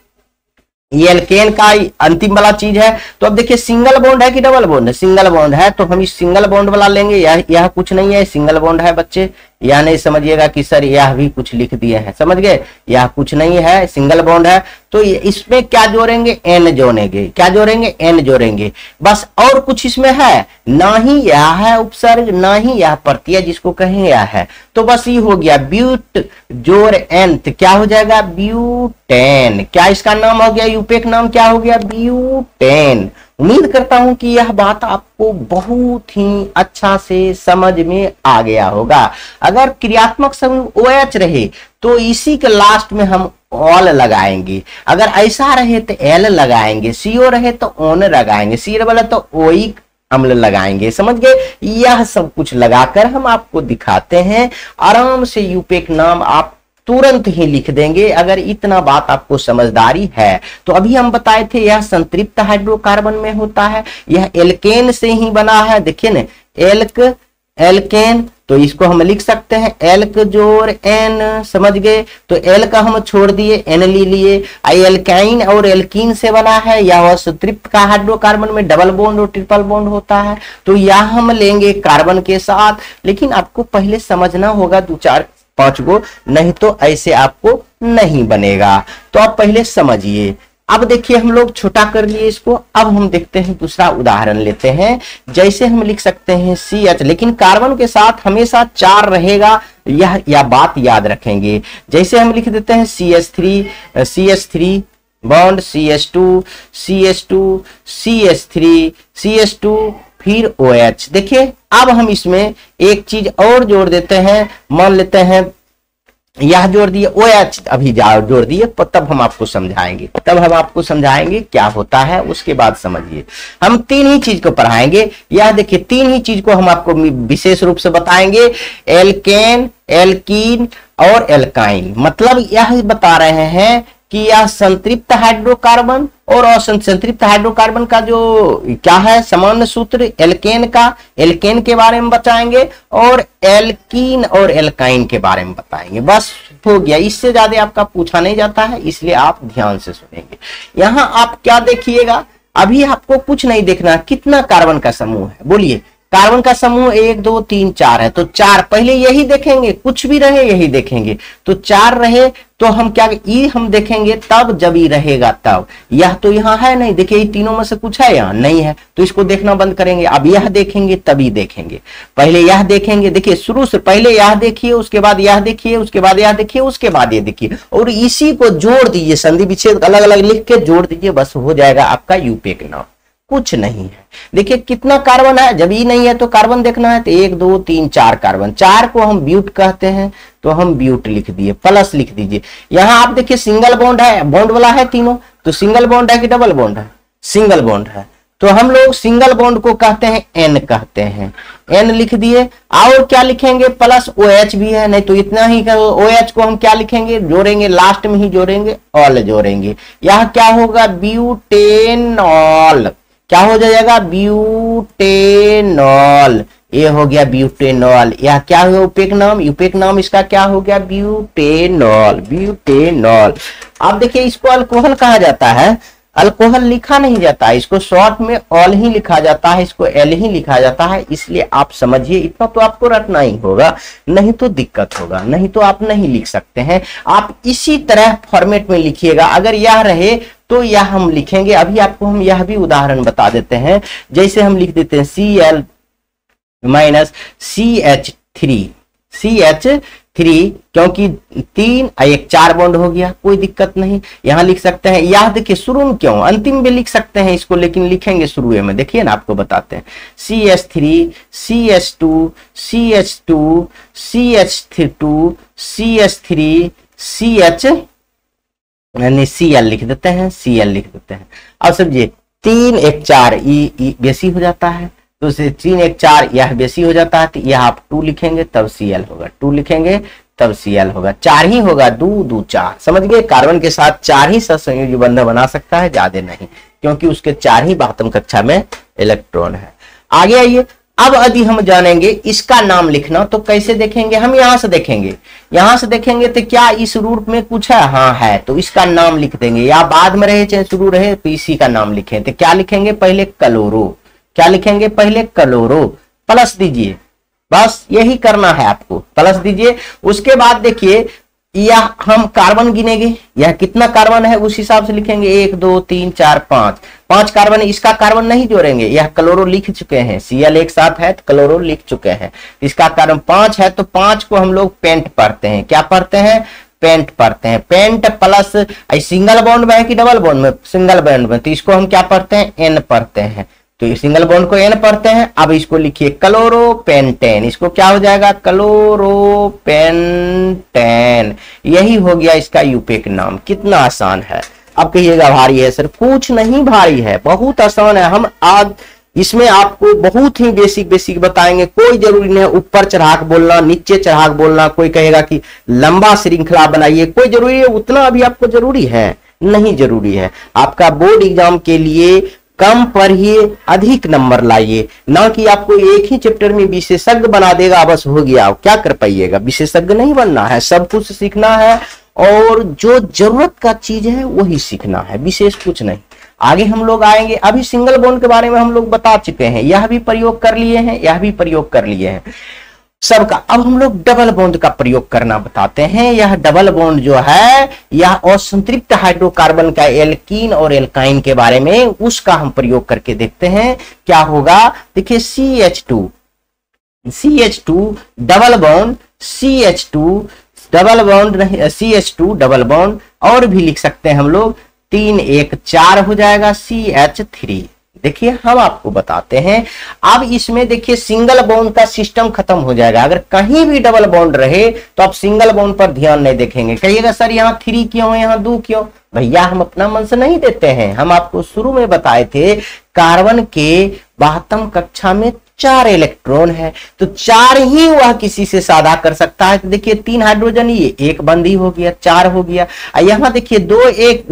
ये एल्केन का अंतिम वाला चीज है। तो अब देखिए सिंगल बॉन्ड है कि डबल बॉन्ड है, सिंगल बॉन्ड है, तो हम इस सिंगल बॉन्ड वाला लेंगे, यह कुछ नहीं है, सिंगल बॉन्ड है बच्चे, यह नहीं समझिएगा कि सर यह भी कुछ लिख दिए हैं, समझ गए, यह कुछ नहीं है, सिंगल बॉन्ड है। तो इसमें क्या जोड़ेंगे, एन जोड़ेंगे, क्या जोड़ेंगे, एन जोड़ेंगे, बस। और कुछ इसमें है ना ही, यह है उपसर्ग, ना ही यह प्रत्यय जिसको कहेंगे यह है, तो बस ये हो गया ब्यूट जोड़ एन, क्या हो जाएगा, ब्यूटेन। क्या इसका नाम हो गया, यूपेक नाम क्या हो गया, ब्यूटेन। उम्मीद करता हूं कि यह बात आपको बहुत ही अच्छा से समझ में आ गया होगा। अगर क्रियात्मक समूह OH रहे तो इसी के लास्ट में हम ऑल लगाएंगे, अगर ऐसा रहे तो एल लगाएंगे, CO रहे तो ओन लगाएंगे, सी वाला तो ओइक अम्ल लगाएंगे, समझ गए। यह सब कुछ लगाकर हम आपको दिखाते हैं, आराम से यूपेक नाम आप तुरंत ही लिख देंगे अगर इतना बात आपको समझदारी है तो। अभी हम बताए थे यह संतृप्त हाइड्रोकार्बन में होता है, यह एल्केन से ही बना है, देखिए ना, एल्केन, तो इसको हम लिख सकते हैं एल्क जोड़ एन, समझ गए। तो एल का हम छोड़ दिए, एन ले लिए। एल्काइन और एल्कीन से बना है, यह संतृप्त का हाइड्रोकार्बन में डबल बॉन्ड और ट्रिपल बॉन्ड होता है, तो यह हम लेंगे कार्बन के साथ। लेकिन आपको पहले समझना होगा 2 4 5 गो, नहीं तो ऐसे आपको नहीं बनेगा, तो आप पहले समझिए। अब देखिए हम लोग छोटा कर लिए इसको, अब हम देखते हैं दूसरा उदाहरण लेते हैं। जैसे हम लिख सकते हैं CH, लेकिन कार्बन के साथ हमेशा 4 रहेगा, यह बात याद रखेंगे। जैसे हम लिख देते हैं CH3 बॉन्ड CH2 CH2 फिर OH। देखिए अब हम इसमें एक चीज और जोड़ देते हैं, मान लेते हैं यह जोड़ दिए, OH अभी जोड़ दिए, तब हम आपको समझाएंगे, क्या होता है, उसके बाद समझिए। हम 3 ही चीज को पढ़ाएंगे, यह देखिए 3 ही चीज को हम आपको विशेष रूप से बताएंगे, एल्केन, एल्कीन और एल्काइन। मतलब यह बता रहे हैं कि यह संतृप्त हाइड्रोकार्बन और असंतृप्त हाइड्रोकार्बन का जो क्या है सामान्य सूत्र, एल्केन के बारे में बताएंगे और एल्कीन और एल्काइन के बारे में बताएंगे, बस हो गया। इससे ज्यादा आपका पूछा नहीं जाता है, इसलिए आप ध्यान से सुनेंगे। यहां आप क्या देखिएगा, अभी आपको कुछ नहीं देखना, कितना कार्बन का समूह है, बोलिए। कार्बन का समूह 1 2 3 4 है, तो 4 पहले यही देखेंगे, कुछ भी रहे यही देखेंगे। तो 4 रहे तो हम क्या, ई हम देखेंगे तब जब ई रहेगा तब। यह तो यहाँ है नहीं, देखिए ये तीनों में से कुछ है, यहाँ नहीं है, तो इसको देखना बंद करेंगे। अब यह देखेंगे तभी देखेंगे, पहले यह देखेंगे। देखिए शुरू से पहले यह देखिए, उसके बाद यह देखिए, उसके बाद यह देखिए, उसके बाद ये देखिए, और इसी को जोड़ दीजिए, संधि विच्छेद अलग अलग लिख के जोड़ दीजिए, बस हो जाएगा आपका यूपेक नाम, कुछ नहीं है। देखिए कितना कार्बन है, जब ई नहीं है तो कार्बन देखना है, तो 1 2 3 4 कार्बन, 4 को हम ब्यूट कहते हैं, तो हम ब्यूट लिख दिए, प्लस लिख दीजिए। यहां आप देखिए सिंगल बॉन्ड है, बॉन्ड वाला है तीनों, तो सिंगल बॉन्ड है कि डबल बॉन्ड है, सिंगल बॉन्ड है, तो हम लोग सिंगल बॉन्ड को कहते हैं एन कहते हैं, एन लिख दिए। और क्या लिखेंगे, प्लस OH भी है, नहीं तो इतना ही OH को हम क्या लिखेंगे, जोड़ेंगे, लास्ट में ही जोड़ेंगे, ऑल जोड़ेंगे। यह क्या होगा, ब्यूटेनॉल, क्या हो जाएगा, ब्यूटेनॉल, ये हो गया ब्यूटेनॉल। यह क्या है, यूपेक नाम इसका क्या हो गया, ब्यूटेनॉल। अब देखिए इसको अल्कोहल कहा जाता है, अल्कोहल लिखा नहीं जाता है, इसको शॉर्ट में ऑल ही लिखा जाता है, इसको एल ही लिखा जाता है, इसलिए आप समझिए, इतना तो आपको रटना ही होगा, नहीं तो दिक्कत होगा, नहीं तो आप नहीं लिख सकते हैं। आप इसी तरह फॉर्मेट में लिखिएगा, अगर यह रहे तो यह हम लिखेंगे। अभी आपको हम यह भी उदाहरण बता देते हैं, जैसे हम लिख देते हैं Cl - CH3, 3, क्योंकि 3 और 1 4 बॉन्ड हो गया, कोई दिक्कत नहीं। यहां लिख सकते हैं, यह देखिए शुरू में क्यों, अंतिम में लिख सकते हैं इसको, लेकिन लिखेंगे शुरू में। देखिए ना, आपको बताते हैं CH3 CH2 CH2 CH2 CH3 CH यानी Cl लिख देते हैं, Cl लिख देते हैं। अब समझिए 3 1 4 ई बेसी हो जाता है, तो 3 1 4 यह बेसी हो जाता है, तो यह आप 2 लिखेंगे तब Cl होगा, 2 लिखेंगे तब Cl होगा, 4 ही होगा, 2 2 4। समझ गए, कार्बन के साथ 4 ही सहसंयोजी बंध बना सकता है, ज्यादा नहीं, क्योंकि उसके 4 ही 12वीं कक्षा में इलेक्ट्रॉन है। आगे आइए, अब यदि हम जानेंगे इसका नाम लिखना तो कैसे देखेंगे, हम यहां से देखेंगे, यहां से देखेंगे तो क्या इस रूप में कुछ है, हाँ है, तो इसका नाम लिख देंगे, या बाद में रहे चाहे शुरू रहे तो इसी का नाम लिखें। तो क्या लिखेंगे, पहले क्लोरो, क्या लिखेंगे, पहले क्लोरो, प्लस दीजिए, बस यही करना है आपको, प्लस दीजिए। उसके बाद देखिए यह हम कार्बन गिनेंगे, यह कितना कार्बन है उस हिसाब से लिखेंगे, 1 2 3 4 5, 5 कार्बन है, इसका कार्बन नहीं जोड़ेंगे, यह क्लोरो लिख चुके हैं, Cl एक साथ है तो क्लोरो लिख चुके हैं, इसका कार्बन 5 है, तो 5 को हम लोग पेंट पढ़ते हैं, क्या पढ़ते हैं, पेंट पढ़ते हैं, पेंट प्लस सिंगल बॉन्ड में है कि डबल बॉन्ड में, सिंगल बॉन्ड में, तो इसको हम क्या पढ़ते हैं, N पढ़ते हैं, तो सिंगल बॉन्ड को N पढ़ते हैं। अब इसको लिखिए क्लोरोपेंटेन, इसको क्या हो जाएगा, क्लोरोपेंटेन, यही हो गया इसका यूपेक नाम। कितना आसान है, अब कहिएगा भारी है सर, कुछ नहीं भारी है, बहुत आसान है। हम आज इसमें आपको बहुत ही बेसिक बताएंगे, कोई जरूरी नहीं है ऊपर चढ़ा के बोलना, नीचे चढ़ा के बोलना, कोई कहेगा कि लंबा श्रृंखला बनाइए, कोई जरूरी है उतना अभी आपको जरूरी है, नहीं जरूरी है। आपका बोर्ड एग्जाम के लिए कम पढ़िए, अधिक नंबर लाइए, ना कि आपको एक ही चैप्टर में विशेषज्ञ बना देगा बस हो गया, क्या कर पाइएगा, विशेषज्ञ नहीं बनना है, सब कुछ सीखना है, और जो जरूरत का चीज है वही सीखना है, विशेष कुछ नहीं। आगे हम लोग आएंगे, अभी सिंगल बॉन्ड के बारे में हम लोग बता चुके हैं, यह भी प्रयोग कर लिए हैं, यह भी प्रयोग कर लिए हैं सबका। अब हम लोग डबल बॉन्ड का प्रयोग करना बताते हैं। यह डबल बॉन्ड जो है, यह असंतृप्त हाइड्रोकार्बन का एल्कीन और एल्काइन के बारे में, उसका हम प्रयोग करके देखते हैं क्या होगा। देखिए CH2 double bond, CH2 double bond नहीं, CH2 डबल बॉन्ड, और भी लिख सकते हैं हम लोग, 3 1 4 हो जाएगा CH3। देखिए हम आपको बताते हैं, अब इसमें देखिए सिंगल बॉन्ड का सिस्टम खत्म हो जाएगा, अगर कहीं भी डबल बॉन्ड रहे तो आप सिंगल बॉन्ड पर ध्यान नहीं देखेंगे, कहिएगा सर यहाँ 3 क्यों, यहाँ 2 क्यों, भैया हम अपना मन से नहीं देते हैं, हम आपको शुरू में बताए थे कार्बन के 12वीं कक्षा में 4 इलेक्ट्रॉन है, तो 4 ही वह किसी से साझा कर सकता है। तो देखिए 3 हाइड्रोजन, ये एक बंदी हो गया, 4 हो गया। यहाँ देखिए 2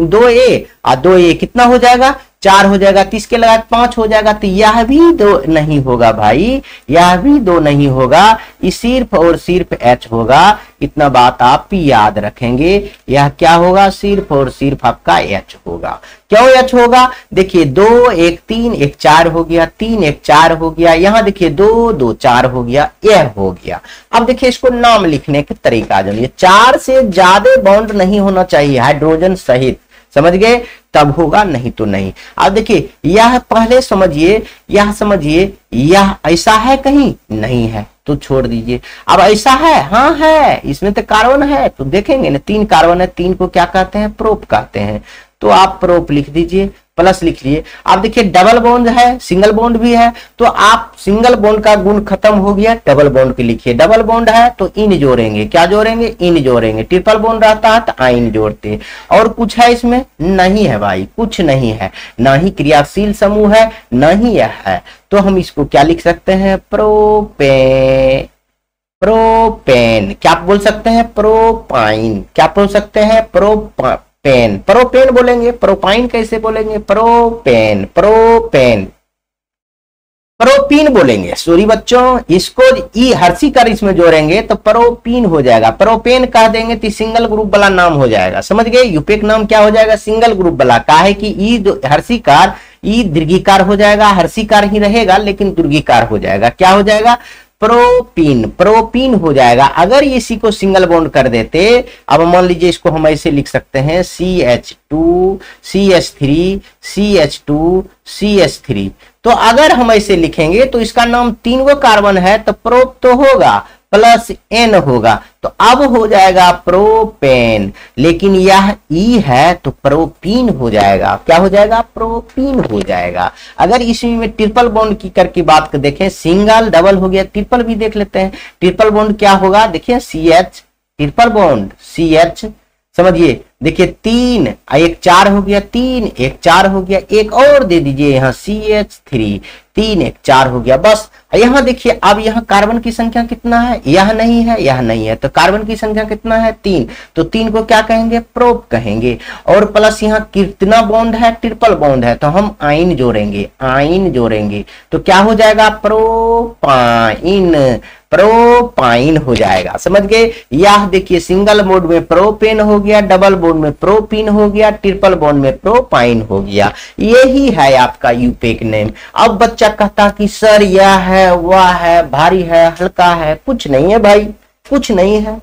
2A और 2A कितना हो जाएगा, 4 हो जाएगा, 30 के लगा 5 हो जाएगा, तो यह भी 2 नहीं होगा भाई, यह भी 2 नहीं होगा, ये सिर्फ और सिर्फ H होगा। इतना बात आप याद रखेंगे, यह क्या होगा, सिर्फ और सिर्फ आपका H होगा। क्यों H होगा, देखिए 2 1 3 1 4 हो गया, 3 1 4 हो गया, यहाँ देखिए 2 2 4 हो गया, यह हो गया। अब देखिए इसको नाम लिखने के तरीका जानिए, 4 से ज्यादा बॉन्ड नहीं होना चाहिए हाइड्रोजन सहित, समझ गए, तब होगा, नहीं तो नहीं। अब देखिए यह पहले समझिए, यह समझिए, यह ऐसा है कहीं नहीं है तो छोड़ दीजिए। अब ऐसा है, हाँ है, इसमें तो कार्बन है, तो देखेंगे ना 3 कार्बन है, 3 को क्या कहते हैं, प्रोप कहते हैं, तो आप प्रोप लिख दीजिए, प्लस लिख लिए। आप देखिए डबल बॉन्ड है, सिंगल बॉन्ड भी है, तो आप सिंगल बॉन्ड का गुण खत्म हो गया, डबल बॉन्ड के लिखिए। डबल बॉन्ड है तो इन जोड़ेंगे, क्या जोड़ेंगे, इन जोड़ेंगे। ट्रिपल बॉन्ड रहता है तो आइन जोड़ते। और कुछ है इसमें, नहीं है भाई, कुछ नहीं है, ना ही क्रियाशील समूह है, ना ही यह है, तो हम इसको क्या लिख सकते हैं, प्रोपेन, प्रोपेन, क्या बोल सकते हैं, प्रोपाइन, क्या बोल सकते हैं, पेन, प्रोपेन बोलेंगे, प्रोपाइन कैसे बोलेंगे, प्रोपेन, प्रोपेन, प्रोपीन बोलेंगे, सॉरी बच्चों, इसको ई हर्षिकर इसमें जोड़ेंगे तो प्रोपीन हो जाएगा। प्रोपेन कह देंगे तो सिंगल ग्रुप वाला नाम हो जाएगा, समझ गए, यूपेक नाम क्या हो जाएगा, सिंगल ग्रुप वाला। काहे कि ई हर्षिकार, ई दीर्घिकार हो जाएगा, हर्षिकार ही रहेगा लेकिन दीर्घिकार हो जाएगा, क्या हो जाएगा, प्रोपीन, प्रोपीन हो जाएगा। अगर इसी को सिंगल बॉन्ड कर देते, अब मान लीजिए इसको हम ऐसे लिख सकते हैं, CH2 CH3 CH2 CH3, तो अगर हम ऐसे लिखेंगे तो इसका नाम 3 गो कार्बन है तो प्रोप तो होगा, प्लस एन होगा, तो अब हो जाएगा प्रोपेन। लेकिन यह ई है तो प्रोपीन हो जाएगा। क्या हो जाएगा? प्रोपीन हो जाएगा। अगर इसमें ट्रिपल बॉन्ड की करके बात कर देखें, सिंगल डबल हो गया, ट्रिपल भी देख लेते हैं। ट्रिपल बॉन्ड क्या होगा? देखिए CH, ट्रिपल बॉन्ड CH, समझिए। देखिए 3 एक 4 हो गया, 3 एक 4 हो गया, एक और दे दीजिए यहाँ CH3, 3 एक 4 हो गया। बस यहाँ देखिए, अब यहाँ कार्बन की संख्या कितना है? यह नहीं है, यह नहीं है, तो कार्बन की संख्या कितना है? 3, तो 3 को क्या कहेंगे? प्रोप कहेंगे। और प्लस यहाँ कितना बॉन्ड है? ट्रिपल बॉन्ड है, तो हम आइन जोड़ेंगे, आइन जोड़ेंगे, तो क्या हो जाएगा? प्रोपाइन, प्रोपाइन हो जाएगा। समझ गए? यह देखिए सिंगल बॉन्ड में प्रोपेन हो गया, डबल बॉन्ड में प्रोपीन हो गया, ट्रिपल बॉन्ड में प्रोपाइन हो गया। यही है आपका यूपेक नेम। अब बच्चा कहता कि सर यह है, वह है, भारी है, हल्का है। कुछ नहीं है भाई, कुछ नहीं है,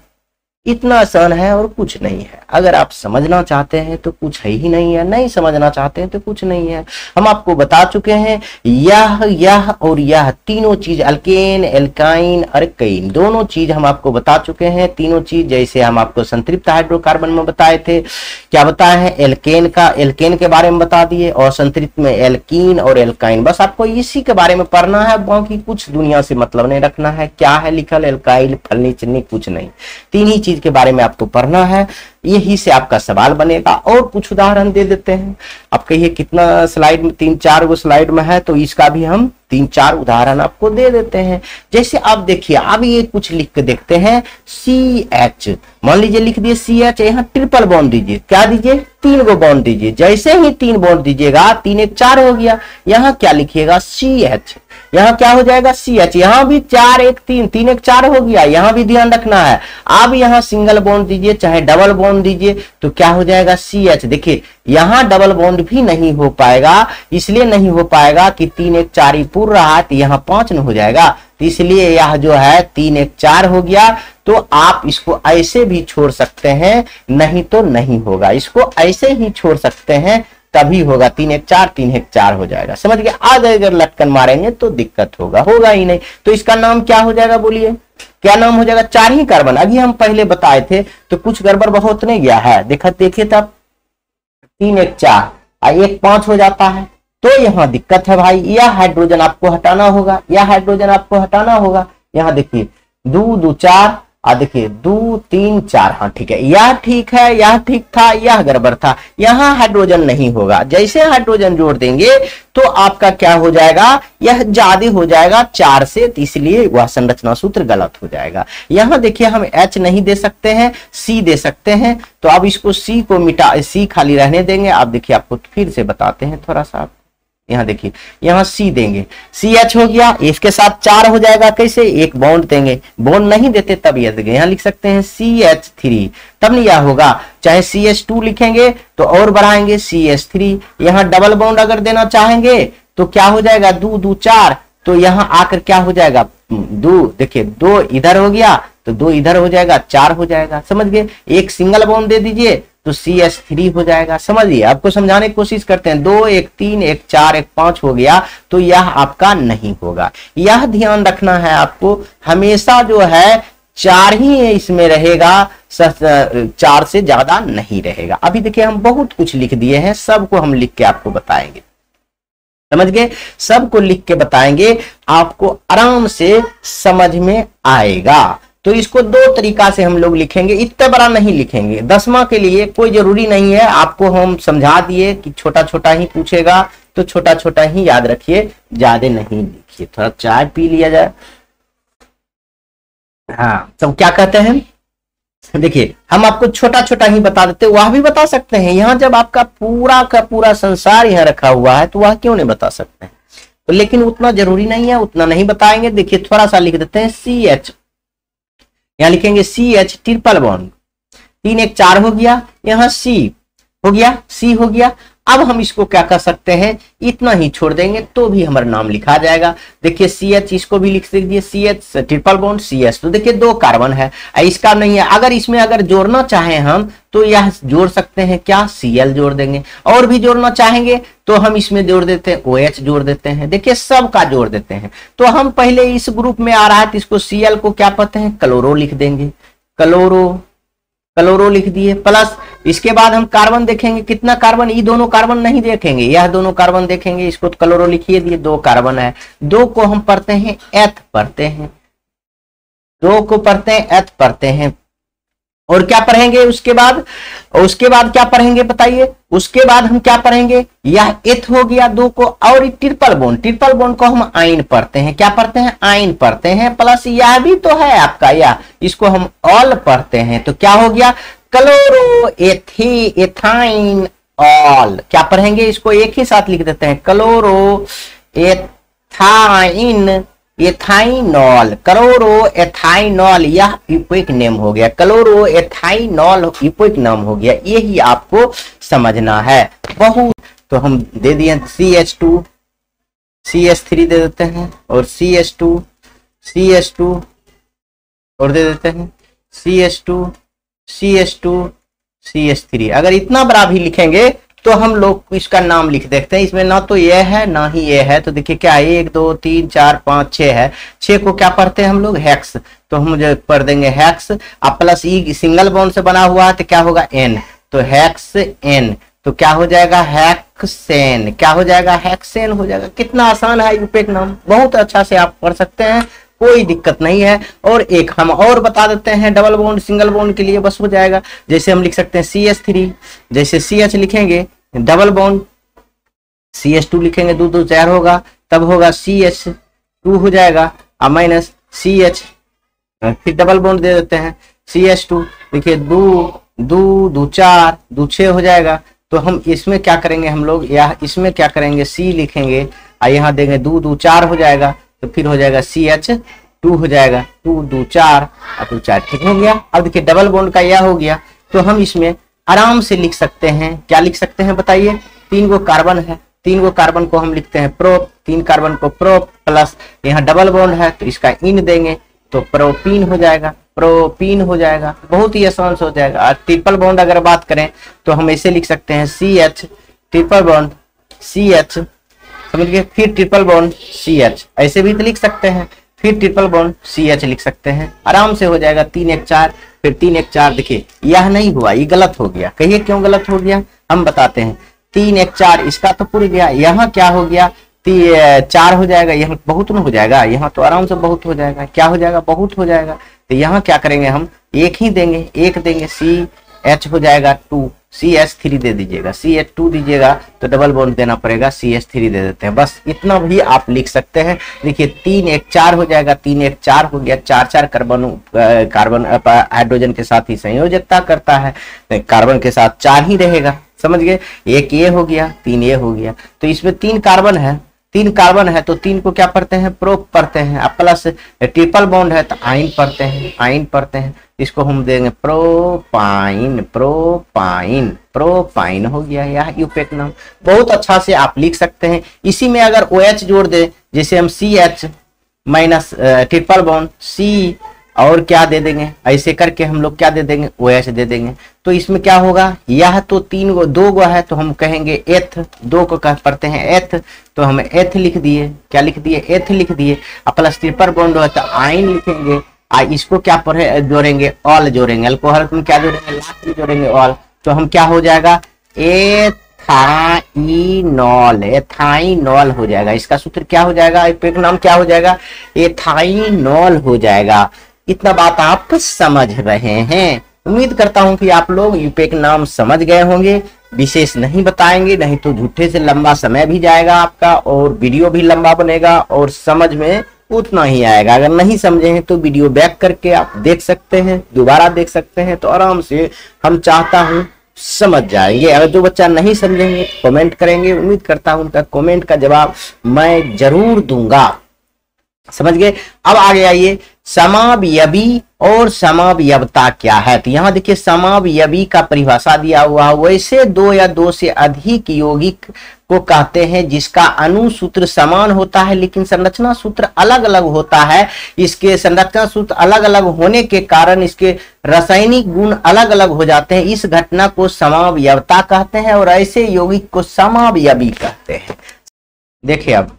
इतना आसान है और कुछ नहीं है। अगर आप समझना चाहते हैं तो कुछ है ही नहीं है, नहीं समझना चाहते हैं तो कुछ नहीं है। हम आपको बता चुके हैं यह और यह तीनों चीज, अल्केन, एल्काइन, अर्काइन, दोनों चीज हम आपको बता चुके हैं। तीनों चीज जैसे हम आपको संतृप्त हाइड्रोकार्बन में बताए थे, क्या बताए हैं? एल्केन के बारे में बता दिए, और संतृप्त में एल्कीन और एल्काइन। बस आपको इसी के बारे में पढ़ना है, बाकी कुछ दुनिया से मतलब नहीं रखना है। क्या है लिखल? एल्काइल, फलनी चिन्नी, कुछ नहीं, तीन ही चीज के बारे में आपको पढ़ना है। यही से आपका सवाल बनेगा। और कुछ उदाहरण दे देते हैं। आप कहिए कितना स्लाइड में? 3-4 गो स्लाइड में है, तो इसका भी हम 3-4 उदाहरण आपको दे देते हैं। जैसे आप देखिए, अब ये कुछ लिख के देखते हैं। CH, मान लीजिए लिख दिए CH, यहाँ ट्रिपल बॉन्ड दीजिए। क्या दीजिए? 3 गो बॉन्ड दीजिए। जैसे ही 3 बॉन्ड दीजिएगा, 3 एक 4 हो गया। यहाँ क्या लिखिएगा? CH, यहाँ क्या हो जाएगा? CH, यहाँ भी 4 एक 3, 3 एक 4 हो गया। यहाँ भी ध्यान रखना है। अब यहाँ सिंगल बॉन्ड दीजिए चाहे डबल बॉन्ड दीजिए, तो क्या हो जाएगा? CH। देखिए यहाँ डबल बॉन्ड भी नहीं हो पाएगा, इसलिए नहीं हो पाएगा कि 3 एक 4 ही पूर्ण रहा है, तो यहाँ 5 न हो जाएगा, तो इसलिए यह जो है 3 एक 4 हो गया। तो आप इसको ऐसे भी छोड़ सकते हैं, नहीं तो नहीं होगा। इसको ऐसे ही छोड़ सकते हैं, तभी होगा। 3 एक 4, 3 एक 4 हो जाएगा। समझ गए? आज अगर लटकन मारेंगे तो दिक्कत होगा, होगा ही नहीं। तो इसका नाम क्या हो जाएगा? बोलिए क्या नाम हो जाएगा? 4 ही कार्बन। अभी हम पहले बताए थे, तो कुछ गड़बड़ बहुत नहीं गया है। देखिए तब 3 एक 4 और 1 5 हो जाता है, तो यहाँ दिक्कत है भाई। यह हाइड्रोजन आपको हटाना होगा, यह हाइड्रोजन आपको हटाना होगा। यहाँ देखिए 2 2 4, और देखिए 2 3 4, हाँ ठीक है, यह ठीक है, यह ठीक था, यह गड़बड़ था। यहाँ हाइड्रोजन नहीं होगा। जैसे हाइड्रोजन जोड़ देंगे तो आपका क्या हो जाएगा? यह ज्यादा हो जाएगा 4 से, तो इसलिए वह संरचना सूत्र गलत हो जाएगा। यहाँ देखिए हम H नहीं दे सकते हैं, C दे सकते हैं। तो अब इसको C को मिटा, C खाली रहने देंगे। आप देखिए, आपको फिर से बताते हैं थोड़ा सा। यहाँ देखिए, यहाँ C देंगे, CH हो गया, इसके साथ 4 हो जाएगा। कैसे? एक बॉन्ड देंगे, बॉन्ड नहीं देते तब यह देंगे। यहाँ लिख सकते हैं CH3, तब नहीं यह होगा। चाहे CH2 लिखेंगे तो और बढ़ाएंगे CH3। यहाँ डबल बॉन्ड अगर देना चाहेंगे तो क्या हो जाएगा? 2 2 4, तो यहाँ आकर क्या हो जाएगा? 2, देखिए 2 इधर हो गया, तो 2 इधर हो जाएगा, 4 हो जाएगा। समझ गए? एक सिंगल बॉन्ड दे दीजिए तो CH3 हो जाएगा। समझिए, आपको समझाने की कोशिश करते हैं। 2 एक 3 एक 4 एक 5 हो गया, तो यह आपका नहीं होगा। यह ध्यान रखना है आपको, हमेशा जो है 4 ही इसमें रहेगा, 4 से ज्यादा नहीं रहेगा। अभी देखिए हम बहुत कुछ लिख दिए हैं, सबको हम लिख के आपको बताएंगे। समझ गए? सबको लिख के बताएंगे, आपको आराम से समझ में आएगा। तो इसको 2 तरीका से हम लोग लिखेंगे, इतना बड़ा नहीं लिखेंगे। 10वां के लिए कोई जरूरी नहीं है, आपको हम समझा दिए कि छोटा छोटा ही पूछेगा, तो छोटा छोटा ही याद रखिए, ज्यादा नहीं लिखिए। थोड़ा चाय पी लिया जाए। हाँ, तो क्या कहते हैं? देखिए हम आपको छोटा छोटा ही बता देते, वह भी बता सकते हैं। यहाँ जब आपका पूरा का पूरा संसार यहाँ रखा हुआ है, तो वह क्यों नहीं बता सकते हैं? तो लेकिन उतना जरूरी नहीं है, उतना नहीं बताएंगे। देखिए थोड़ा सा लिख देते हैं CH, यहाँ लिखेंगे CH ट्रिपल बॉन्ड, 3 एक 4 हो गया। यहाँ C हो गया, C हो गया। अब हम इसको क्या कर सकते हैं, इतना ही छोड़ देंगे तो भी हमारा नाम लिखा जाएगा। देखिए CH इसको भी लिख दीजिए, CH ट्रिपल बॉन्ड CS, तो देखिए 2 कार्बन है, इसका नहीं है। अगर इसमें अगर जोड़ना चाहें हम तो यह जोड़ सकते हैं, क्या Cl जोड़ देंगे, और भी जोड़ना चाहेंगे तो हम इसमें जोड़ देते हैं OH जोड़ देते हैं। देखिए सब का जोड़ देते हैं। तो हम पहले इस ग्रुप में आ रहा है तो इसको Cl को क्या पता है, क्लोरो लिख देंगे, क्लोरो लिख दिए। प्लस इसके बाद हम कार्बन देखेंगे, कितना कार्बन, ये दोनों कार्बन नहीं देखेंगे, यह दोनों कार्बन देखेंगे, इसको तो क्लोरो लिखिए दिए, 2 कार्बन है। 2 को हम पढ़ते हैं एथ पढ़ते हैं, 2 को पढ़ते हैं एथ पढ़ते हैं। और क्या पढ़ेंगे उसके बाद क्या पढ़ेंगे बताइए, उसके बाद हम क्या पढ़ेंगे, यह एथ हो गया 2 को, और ट्रिपल बॉन्ड को हम आइन पढ़ते हैं, क्या पढ़ते हैं, आइन पढ़ते हैं। प्लस यह भी तो है आपका, यह इसको हम ऑल पढ़ते हैं, तो क्या हो गया, क्लोरो एथाइन ऑल। क्या पढ़ेंगे, इसको एक ही साथ लिख देते हैं, क्लोरो एथाइनॉल, क्लोरो एथाइनॉल, यह इपोइक नेम हो गया, क्लोरो एथाइनॉल इपोइक नाम हो गया। यही आपको समझना है बहुत। तो हम दे दिए CH2 CH3 दे देते हैं, और CH2 और दे देते हैं CH2 CH3। अगर इतना बड़ा भी लिखेंगे तो हम लोग इसका नाम लिख देते हैं, इसमें ना तो ये है ना ही ये है। तो देखिए क्या है, 1 2 3 4 5 6 है, 6 को क्या पढ़ते हैं हम लोग, हेक्स, तो हम जो पढ़ देंगे हेक्स। अब प्लस ई सिंगल बॉन्ड से बना हुआ है तो क्या होगा, N, तो हेक्स N, तो क्या हो जाएगा, हेक्सेन, क्या हो जाएगा, हेक्सेन हो जाएगा। कितना आसान है यूपेक नाम, बहुत अच्छा से आप पढ़ सकते हैं, कोई दिक्कत नहीं है। और एक हम और बता देते हैं, डबल बॉन्ड सिंगल बॉन्ड के लिए बस हो जाएगा। जैसे हम लिख सकते हैं CH3, जैसे CH लिखेंगे डबल बॉन्ड, CH2 लिखेंगे 2 2 4 होगा, तब होगा CH2 हो जाएगा, और माइनस CH, फिर डबल बॉन्ड दे देते हैं CH2, देखिए 2 2 2 4 2 6 हो जाएगा। तो हम इसमें क्या करेंगे, हम लोग या इसमें क्या करेंगे, C लिखेंगे और यहाँ देंगे 2 2 4 हो जाएगा, तो फिर हो जाएगा CH2 हो जाएगा, 2 2 4 और 2 4, ठीक हो गया। अब देखिए डबल बॉन्ड का यह हो गया, तो हम इसमें आराम से लिख सकते हैं, क्या लिख सकते हैं बताइए, 3 गो कार्बन है, 3 गो कार्बन को हम लिखते हैं प्रोप, 3 कार्बन को प्रोप, प्लस यहाँ डबल बॉन्ड है तो इसका इन देंगे तो प्रोपीन हो जाएगा, प्रोपीन हो जाएगा, बहुत ही आसान से हो जाएगा। और ट्रिपल बॉन्ड अगर बात करें तो हम ऐसे लिख सकते हैं CH ट्रिपल बॉन्ड CH, समझ गए, फिर ट्रिपल बॉन्ड CH, ऐसे भी तो लिख सकते हैं, फिर ट्रिपल बॉन्ड CH लिख सकते हैं, आराम से हो जाएगा। 3 1 4, फिर 3 1 4, देखिए यह नहीं हुआ, ये गलत हो गया, कहिए क्यों गलत हो गया, हम बताते हैं। 3 1 4 इसका तो पूरी गया, यहाँ क्या हो गया, 4 हो जाएगा, यहाँ बहुत न हो जाएगा, यहाँ तो आराम से बहुत हो जाएगा, क्या हो जाएगा, बहुत हो जाएगा। तो यहाँ क्या करेंगे, हम एक ही देंगे, एक देंगे, CH हो जाएगा 2, CH3 दे दीजिएगा, CH2 दीजिएगा तो डबल बॉन्ड देना पड़ेगा, CH3 दे देते हैं, बस इतना भी आप लिख सकते हैं। देखिए 3 1 4 हो जाएगा, 3 1 4 हो गया, 4 4 कार्बन हाइड्रोजन के साथ ही संयोजकता करता है, कार्बन के साथ 4 ही रहेगा, समझ गए। एक ये हो गया, 3 ये हो गया, तो इसमें 3 कार्बन है, 3 कार्बन है तो 3 को क्या पढ़ते हैं, प्रोप पढ़ते हैं। अब प्लस ट्रिपल बॉन्ड है तो आइन पढ़ते हैं, आइन पढ़ते हैं, इसको हम देंगे प्रोपाइन, प्रोपाइन, प्रोपाइन हो गया, यह यूपेक नाम, बहुत अच्छा से आप लिख सकते हैं। इसी में अगर OH जोड़ दे, जैसे हम CH minus triple bond C और क्या दे देंगे, ऐसे करके हम लोग क्या दे देंगे, OH दे देंगे, तो इसमें क्या होगा, यह तो 3 गो 2 गो है तो हम कहेंगे एथ, 2 को कह पढ़ते हैं एथ, तो हम एथ लिख दिए, क्या लिख दिए, एथ लिख दिए। अब प्लस ट्रिपल बॉन्ड है तो आइन लिखेंगे, इसको क्या पढ़े जोड़ेंगे, ऑल जोड़ेंगे, अल्कोहल में क्या जोड़ेंगे, लास्ट जोड़ेंगे ऑल, तो हम क्या हो जाएगा, एथाइनॉल, एथाइनॉल हो जाएगा। इसका सूत्र क्या हो जाएगा, यूपेक नाम क्या हो जाएगा, एथाइनॉल हो जाएगा। इतना बात आप समझ रहे हैं, उम्मीद करता हूं कि आप लोग यूपेक नाम समझ गए होंगे। विशेष नहीं बताएंगे, नहीं तो झूठे से लंबा समय भी जाएगा आपका और वीडियो भी लंबा बनेगा और समझ में उतना ही आएगा। अगर नहीं समझे हैं तो वीडियो बैक करके आप देख सकते हैं, दोबारा देख सकते हैं, तो आराम से हम चाहता हूं समझ जाएंगे। अगर जो बच्चा नहीं समझेंगे कमेंट करेंगे, उम्मीद करता हूं उनका कमेंट का जवाब मैं जरूर दूंगा, समझ गए। अब आगे आइए, समावयवी और समावयवता क्या है। तो यहाँ देखिए समावयवी का परिभाषा दिया हुआ है, वैसे दो या दो से अधिक यौगिक को कहते हैं जिसका अणुसूत्र समान होता है लेकिन संरचना सूत्र अलग अलग होता है। इसके संरचना सूत्र अलग अलग होने के कारण इसके रासायनिक गुण अलग अलग हो जाते हैं। इस घटना को समावयवता कहते हैं और ऐसे यौगिक को समावयवी कहते हैं। देखिए अब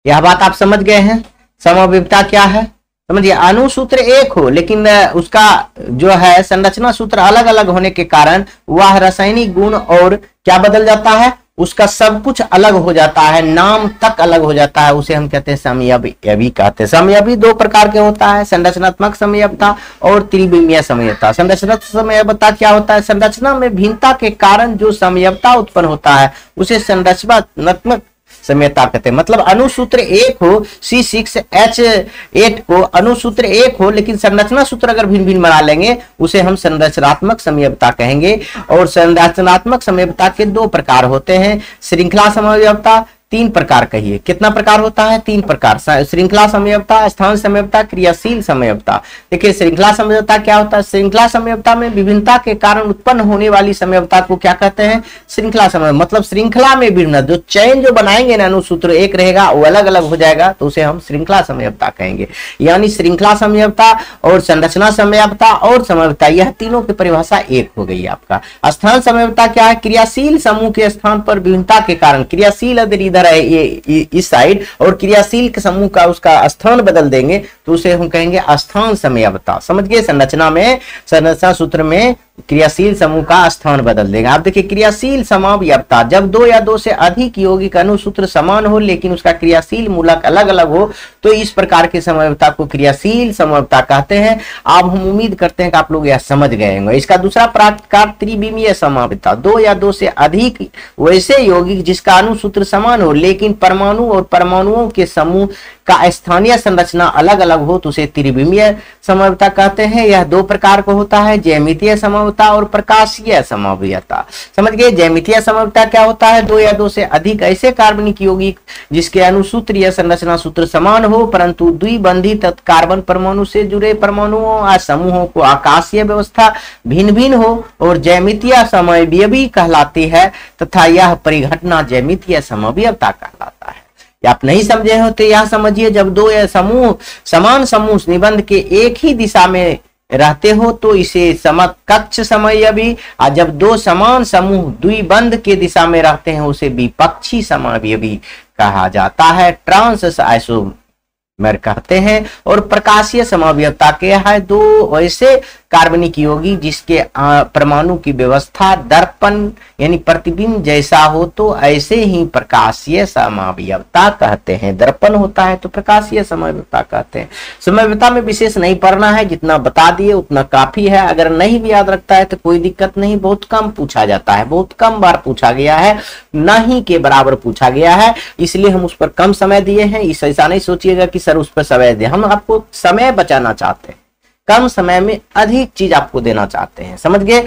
यह बात आप समझ गए हैं। समावयवता क्या है समझिए, अणुसूत्र एक हो लेकिन उसका जो है संरचना सूत्र अलग अलग होने के कारण वह रासायनिक गुण और क्या बदल जाता है, उसका सब कुछ अलग हो जाता है, नाम तक अलग हो जाता है, उसे हम कहते हैं समवयवी कहते हैं। समवयवी दो प्रकार के होता है, संरचनात्मक समवयवता और त्रिविमीय समवयवता। संरचनात्मक समवयवता क्या होता है, संरचना में भिन्नता के कारण जो समवयवता उत्पन्न होता है उसे संरचनात्मक समवयवता कहते हैं। मतलब अणुसूत्र एक हो, C6H8 को अणुसूत्र एक हो लेकिन संरचना सूत्र अगर भिन्न भिन्न बना लेंगे उसे हम संरचनात्मक समवयवता कहेंगे। और संरचनात्मक समवयवता के दो प्रकार होते हैं, श्रृंखला समवयवता, तीन प्रकार कहिए, कितना प्रकार होता है, तीन प्रकार, श्रृंखला समवयवता, स्थान समवयवता, क्रियाशील समवयवता। देखिए श्रृंखला समवयवता क्या होता है, श्रृंखला समवयवता में विभिन्नता के कारण उत्पन्न होने वाली समवयवता को क्या कहते हैं, श्रृंखला समवयवता। मतलब श्रृंखला में भिन्न जो चैन जो बनाएंगे ना, अणुसूत्र एक रहेगा वो अलग अलग हो जाएगा तो उसे हम श्रृंखला समवयवता कहेंगे। यानी श्रृंखला समवयवता और संरचना समवयवता और समवयवता यह तीनों की परिभाषा एक हो गई आपका। स्थान समवयवता क्या है, क्रियाशील समूह के स्थान पर विभिन्नता के कारण, क्रियाशील अगर इधर है ये इस साइड और क्रियाशील के समूह का उसका स्थान बदल देंगे तो उसे हम कहेंगे स्थान समवयवता। समझ गए, संरचना में संरचना सूत्र में क्रियाशील समूह का स्थान बदल देगा। आप देखिए क्रियाशील समवयवता, जब दो या दो से अधिक यौगिक अणुसूत्र समान हो लेकिन उसका क्रियाशील मूलक अलग अलग हो तो इस प्रकार की समवयवता को क्रियाशील समवयवता कहते हैं। अब हम उम्मीद करते हैं कि आप लोग यह समझ गए होंगे। इसका दूसरा प्रकार त्रिविमीय समवयवता, दो या दो से अधिक वैसे यौगिक जिसका अणुसूत्र समान हो लेकिन परमाणु और परमाणुओं के समूह का स्थानीय संरचना अलग अलग हो तो उसे त्रिविमीय समवयवता कहते हैं। यह दो प्रकार का होता है, ज्यामितीय समवयवता और प्रकाशीय समवयवता। समझ गए, ज्यामितीय समवयवता क्या होता है, दो या दो से अधिक ऐसे कार्बनिक यौगिक जिसके अणुसूत्र या संरचना सूत्र समान हो परंतु द्विबंधित कार्बन परमाणु से जुड़े परमाणुओं या समूहों को आकाशीय व्यवस्था भिन्न भिन्न हो और ज्यामितीय समवयवी कहलाती है तथा यह परिघटना ज्यामितीय समवयवता कहलाता है। आप नहीं समझे हो तो यह समझिए, जब दो या समूह समान समूह निबंध के एक ही दिशा में रहते हो तो इसे समकक्ष समवयवी, और जब दो समान समूह द्विबंध के दिशा में रहते हैं उसे विपक्षी समवयवी कहा जाता है, ट्रांस आइसोमर कहते हैं। और प्रकाशीय समवयवता के है दो ऐसे कार्बनिक यौगिक जिसके परमाणु की व्यवस्था दर्पण यानी प्रतिबिंब जैसा हो तो ऐसे ही प्रकाशीय समवयवता कहते हैं। दर्पण होता है तो प्रकाशीय समवयवता कहते हैं। समवयवता में विशेष नहीं पढ़ना है, जितना बता दिए उतना काफी है। अगर नहीं भी याद रखता है तो कोई दिक्कत नहीं, बहुत कम पूछा जाता है, बहुत कम बार पूछा गया है, नहीं के बराबर पूछा गया है, इसलिए हम उस पर कम समय दिए हैं। इस ऐसा नहीं सोचिएगा कि सर उस पर समय दे, हम आपको समय बचाना चाहते हैं, कम समय में अधिक चीज आपको देना चाहते हैं। समझ गए,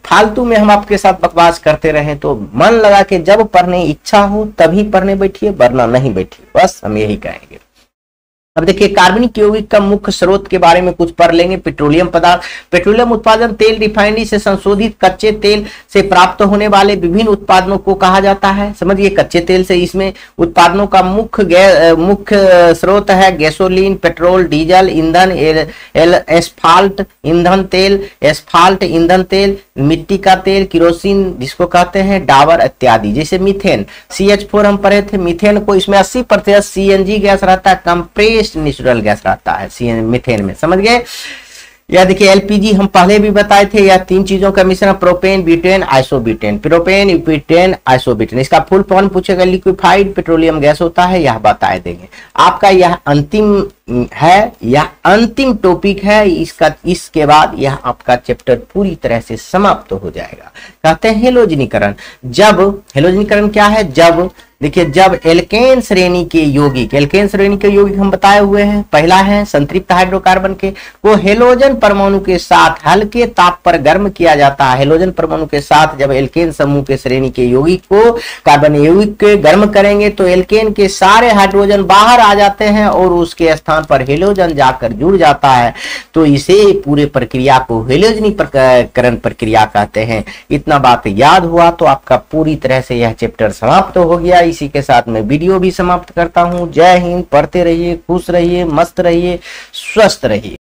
फालतू में हम आपके साथ बकवास करते रहे तो मन लगा के जब पढ़ने इच्छा हो तभी पढ़ने बैठिए, वरना नहीं बैठिए, बस हम यही कहेंगे। अब देखिए कार्बनिक यौगिक का मुख्य स्रोत के बारे में कुछ पढ़ लेंगे। पेट्रोलियम पदार्थ, पेट्रोलियम उत्पादन तेल रिफाइनरी से संशोधित कच्चे तेल से प्राप्त होने वाले विभिन्न उत्पादनों को कहा जाता है। समझिए कच्चे तेल से इसमें उत्पादनों का मुख्य स्रोत है गैसोलीन, पेट्रोल, डीजल ईंधन, एस्फाल्ट ईंधन तेल, एस्फाल्ट ईंधन तेल, मिट्टी का तेल, किरोसिन जिसको कहते हैं, डाबर इत्यादि। जैसे मीथेन CH4 हम पढ़े थे, मीथेन को इसमें 80% CNG गैस रहता है, कंप्रेस्ड नेचुरल गैस रहता है मीथेन में। समझ गए। यह देखिए LPG हम पहले भी बताए थे, यह तीन चीजों का मिश्रण propane butane isobutane, propane butane isobutane. इसका फुल फॉर्म पूछेगा, लिक्विफाइड पेट्रोलियम गैस होता है, यह बता देंगे। आपका यह अंतिम है, यह अंतिम टॉपिक है, इसके बाद यह आपका चैप्टर पूरी तरह से समाप्त हो जाएगा। कहते हैं हेलोजनीकरण। जब हेलोजनीकरण क्या है, जब देखिए, जब एल्केन श्रेणी के यौगिक हम बताए हुए हैं, पहला है संतृप्त हाइड्रोकार्बन के, वो हेलोजन परमाणु के साथ हल्के ताप पर गर्म किया जाता है। हेलोजन परमाणु के साथ जब एल्केन समूह के श्रेणी के यौगिक को, कार्बन यौगिक के गर्म करेंगे तो एल्केन के सारे हाइड्रोजन बाहर आ जाते हैं और उसके स्थान पर हेलोजन जाकर जुड़ जाता है। तो इसे पूरे प्रक्रिया को हेलोजनीकरण प्रक्रिया कहते हैं। इतना बात याद हुआ तो आपका पूरी तरह से यह चैप्टर समाप्त हो गया। इसी के साथ मैं वीडियो भी समाप्त करता हूं। जय हिंद। पढ़ते रहिए, खुश रहिए, मस्त रहिए, स्वस्थ रहिए।